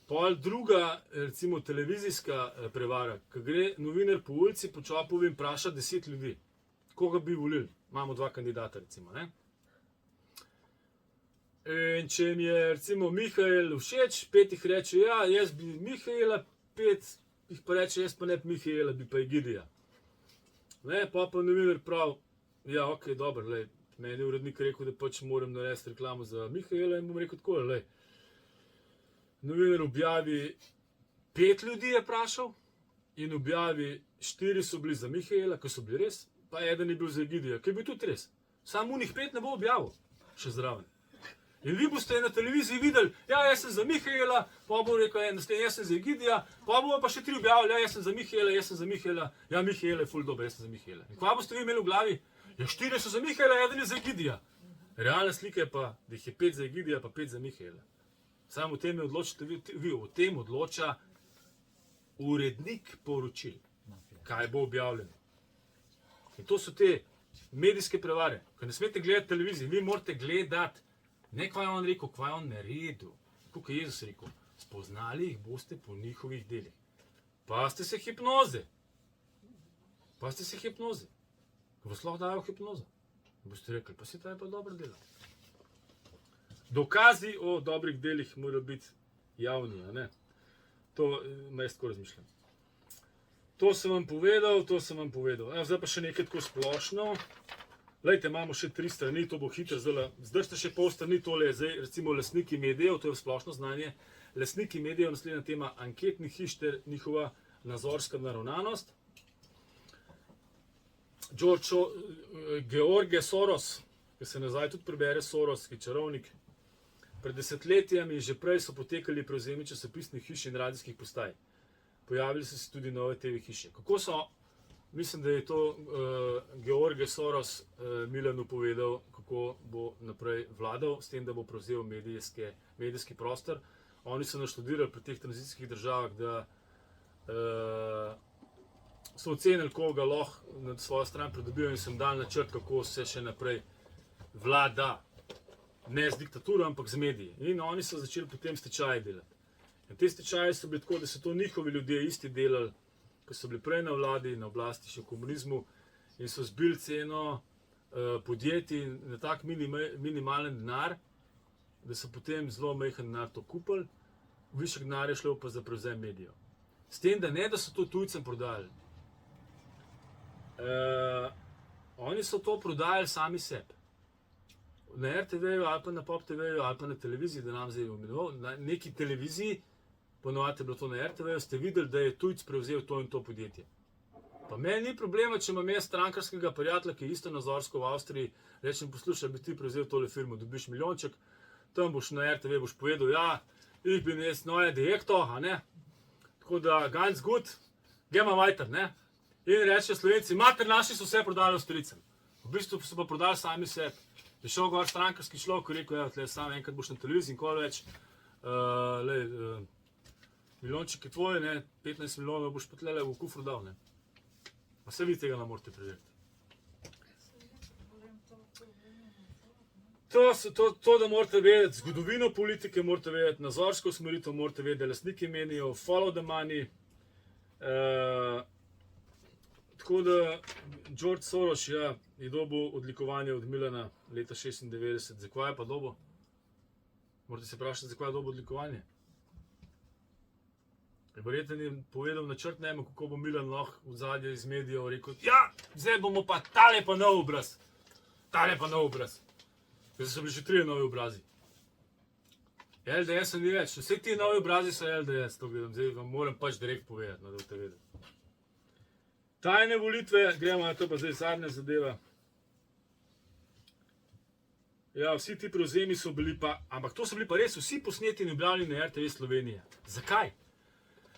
Pol druga, recimo televizijska prevara, ko gre novinar po ulici, po čopovi in vpraša 10 ljudi, koga bi volili. Imamo 2 kandidata, recimo, ne? In če mi je, recimo, Mihael všeč, 5 jih reče, ja, jaz bi Mihaela, 5 jih pa reče, jaz pa ne bi Mihaela, bi pa Egidija. Ne, pa novinar prav, ja, ok, dobro, lej, meni je urednik rekel, da pač moram narediti reklamo za Mihaela in bom rekel tako, lej. Novinar objavi 5 ljudi je vprašal in objavi 4 so bili za Mihaela, ki so bili res, pa 1 je bil za Egidija, ki je bil tudi res. Samo unih 5 ne bo objavil, še zraven. In vi boste na televiziji videli, ja, jaz sem za Mihaela, pa bo rekel, jaz sem za Egidija, pa bo pa še 3 objavili, ja, jaz sem za Mihaela, ja, Mihaela je ful dober, jaz sem za Mihaela. In kva boste vi imeli v glavi? Ja, 4 so za Mihaela, 1 je za Egidija. Realna slika je pa, da jih je 5 za Egidija, pa 5 za Mihaela. Samo o tem odločite vi, o tem odloča urednik poročil, kaj bo objavljeno. In to so te medijske prevare, ko ne smete gledati televizije, vi morate gledati, ne kva je on rekel, kva je on naredil, kot je Jezus rekel, spoznali jih boste po njihovih delih. Pazite se hipnoze. Pazite se hipnoze. Vas lahko dajo hipnozo. Boste rekli, pa si ta je pa dobro dela. Dokazi o dobrih delih morajo biti javni, a ne? To me jaz tako razmišljam. To sem vam povedal. Zdaj pa še nekaj tako splošno. Lejte, imamo še 3 strani, to bo hitro zdaj ste še pol strani, tole je zdaj recimo lastniki medijev, to je splošno znanje. Lastniki medijev, naslednja tema, anketni hiš ter njihova nazorska naravnanost. George Soros, ki se nazaj tudi prebere Soros, ki je čarovnik, pred desetletjami že prej so potekali prevzemi časopisnih hiš in radijskih postaj. Pojavili so se tudi nove TV hiše. Kako so? Mislim, da je to George Soros Milanu povedal, kako bo naprej vladal, s tem, da bo prevzel medijski prostor. Oni so naštudirali pri teh tranzicijskih državah, da so ocenili, koga lahko na svojo stran pridobijo in sem dal načrt, kako se še naprej vlada. Ne z diktaturo, ampak z mediji. In oni so začeli potem stečaje delati. In te stečaje so bili tako, da so to njihovi ljudje isti delali, ki so bili prej na vladi, na oblasti še v komunizmu in so zbili ceno podjetij na tak minimalen denar, da so potem zelo majhen denar to kupili, višek denar je šlo pa za prevzem medijev. S tem, da ne, da so to tujcem prodajali. Oni so to prodajali sami sebi. Na RTV-ju ali pa na Pop TV-ju ali pa na televiziji, da nam zdaj omenoval, na neki televiziji, ponovadi je bilo to na RTV-ju, ste videli, da je tujc prevzel to in to podjetje. Pa meni ni problema, če imam jaz strankarskega prijatelja, ki je isto nazorsko v Avstriji, rečem, poslušaj, bi ti prevzel tole firmo, dobiš milijonček, tam boš na RTV boš povedal, ja, ich bin jetzt neuer Direktor, a ne? Tako da, ganz gut, gehen wir weiter, ne? In reče Slovenci, mater naši so vse prodali Avstrijcem. V bistvu so pa prodali sami sebi. Je šel gor strankarski človek, ki je rekel, tle sam enkrat boš na televiziji in kol več, milijonček je tvoj, ne, 15 milijonov boš pa tle v kufru dal, ne. Pa se vi tega ne morete preveriti. To, da morate vedeti, zgodovino politike morate vedeti, nazorsko usmeritev morate vedeti, da lastniki menijo, follow the money. Tako da George Soros je dobil odlikovanje od Milana leta 96. Zakaj je pa dobil? Morate se vprašati, zakaj je dobil odlikovanje? Verjetno je povedal načrt nema, kako bo Milan lahko v zadnje iz medijev rekel, ja, zdaj bomo pa tale pa nov obraz. Tale pa nov obraz. Ker so bili že 3 novi obrazi. LDS-a ni več. Vse ti novi obrazi so LDS, to gledam. Zdaj vam moram pač direkt povedati, da boste vedeli. Tajne volitve, gremo na to pa zdaj zadnja zadeva. Ja, vsi ti prevzemi so bili pa, ampak to so bili pa res vsi posneti in objavljeni na RTV Slovenije. Zakaj?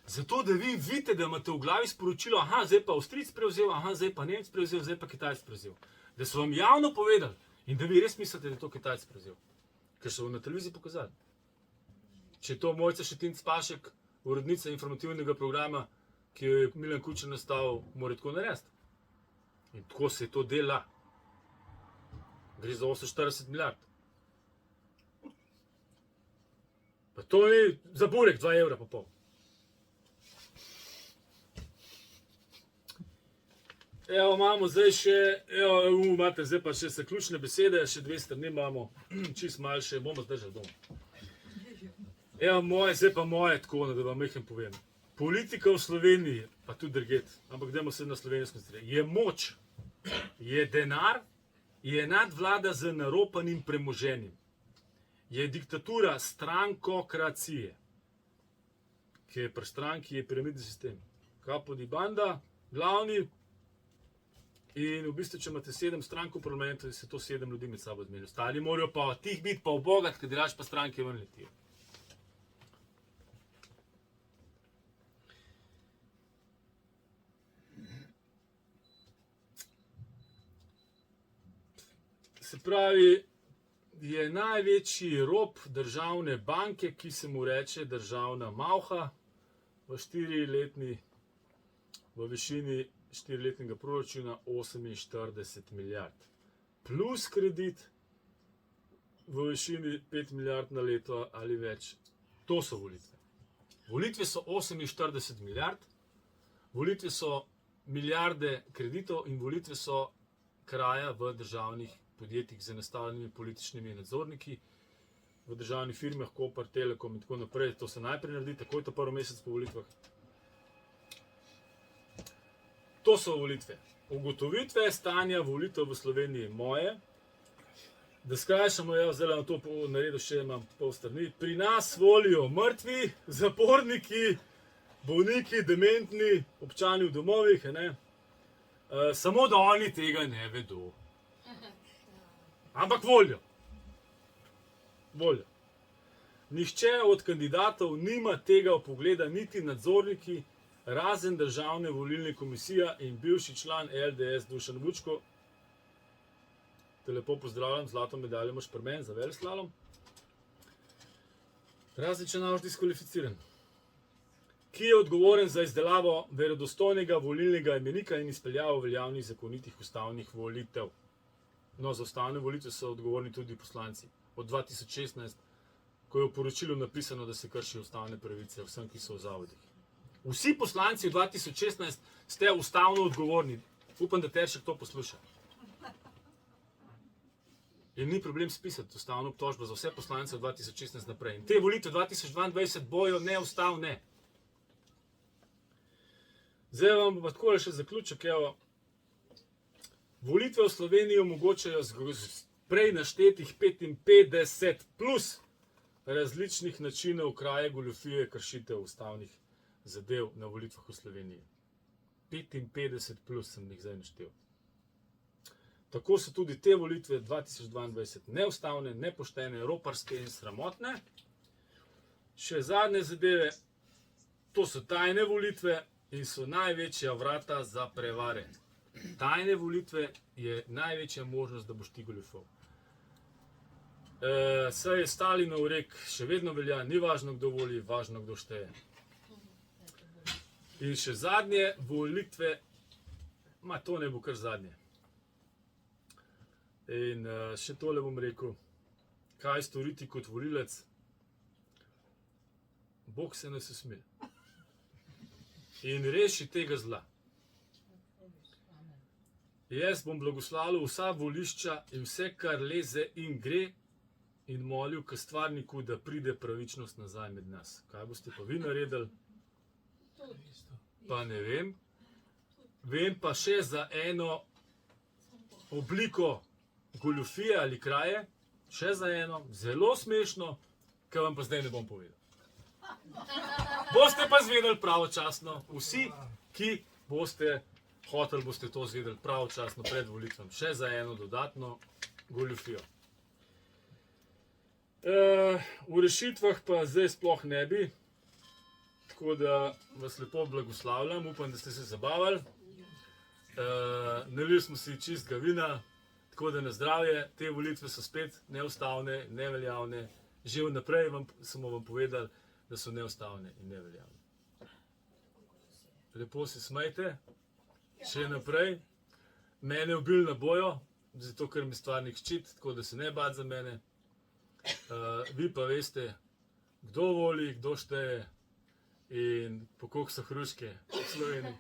Zato, da vi vidite, da imate v glavi sporočilo, aha, zdaj pa Avstrijec prevzel, aha, zdaj pa Nemec prevzel, zdaj pa Kitajec prevzel. Da so vam javno povedali in da vi res mislite, da je to Kitajec prevzel. Ker so vam na televiziji pokazali. Če je to Mojca Šetinc Pašek, urednica informativnega programa, ki jo je Milan Kučan nastavil, mora tako narediti. In tako se to dela. Gre za 48 milijard. Pa to ni za burek 2,5 evra pa pol. Evo, imamo zdaj še, imate zdaj pa še zaključne besede, še 2 strani imamo, čist malo še, bomo zdržali doma. Evo, zdaj pa moje tako, da vam nekaj povem. Politika v Sloveniji, pa tudi drugje, ampak dajmo se na slovensko strani, je moč, je denar, je nadvlada z naropanim premoženjem, je diktatura strankokracije, ki je pri stranki, je piramidni sistem. Capo di banda, glavni. In v bistvu, če imate 7 strank v parlamentu, se to 7 ljudi med sabo zmenijo. Ostali morajo pa tih biti pa ubogat, ker delaš pa stranke ven letijo. Se pravi, je največji rob državne banke, ki se mu reče državna malha, v višini 4-letnega proračuna 48 milijard. Plus kredit v višini 5 milijard na leto ali več. To so volitve. Volitve so 48 milijard, volitve so milijarde kreditov in volitve so kraja v državnih podjetjih z nastavljenimi političnimi nadzorniki, v državnih firmah, Koper, Telekom in tako naprej. To se najprej naredi, takoj to prvi mesec po volitvah. To so volitve. Ugotovitve stanja volitev v Sloveniji moje. Da skrajšamo, zdaj na to naredil še imam pol strani. Pri nas volijo mrtvi, zaporniki, bolniki, dementni, občani v domovih. Samo da oni tega ne vedo. Ampak volijo. Volijo. Nihče od kandidatov nima tega vpogleda, niti nadzorniki, razen državne volilne komisije in bivši član LDS Dušan Vučko. Te lepo pozdravljam, zlato medaljo imaš pri meni za veleslalom. Razen če naš diskvalificiran. Ki je odgovoren za izdelavo verodostojnega volilnega imenika in izpeljavo veljavnih zakonitih ustavnih volitev. No, za ustavne volitve so odgovorni tudi poslanci. Od 2016, ko je v poročilu napisano, da se kršijo ustavne pravice vsem, ki so v zavodih. Vsi poslanci v 2016 ste ustavno odgovorni. Upam, da Teršek to posluša. In ni problem spisati ustavno obtožbo za vse poslance v 2016 naprej. In te volitve 2022 bojo neustavne. Zdaj vam pa tako še zaključek. Volitve v Sloveniji omogočajo prej naštetih 55 plus različnih načinov kraje, goljufije, kršitev ustavnih zadev na volitvah v Sloveniji. 55 plus sem jih zdaj naštel. Tako so tudi te volitve 2022 neustavne, nepoštene, roparske in sramotne. Še zadnje zadeve, to so tajne volitve in so največja vrata za prevare. Tajne volitve je največja možnost, da boš ti goljufal. Saj je Stalinov rek, še vedno velja, ni važno, kdo voli, važno, kdo šteje. In še zadnje volitve, to ne bo kar zadnje. In še tole bom rekel, kaj storiti kot volilec? Bog se nas usmili. In reši tega zla. Jaz bom blagoslavil vsa volišča in vse, kar leze in gre, in molil k stvarniku, da pride pravičnost nazaj med nas. Kaj boste pa vi naredili? Pa ne vem. Vem pa še za eno obliko goljufije ali kraje, še za eno, zelo smešno, ki vam pa zdaj ne bom povedal. Boste pa zvedeli pravočasno, vsi, ki boste hoteli, boste to zvedeli pravočasno pred volitvami. Še za eno dodatno goljufijo. V rešitvah pa zdaj sploh ne bi, tako da vas lepo blagoslavljam, upam, da ste se zabavali. Nalili smo si čistega vina, tako da na zdravje, te volitve so spet neustavne, neveljavne. Že vnaprej smo vam povedali, da so neustavne in neveljavne. Lepo se smejte, še naprej. Mene ubili na bojo, zato ker mi stvarnik ščit, tako da se ne bati za mene. Vi pa veste, kdo voli, kdo šteje in po koliko so hruške v Sloveniji.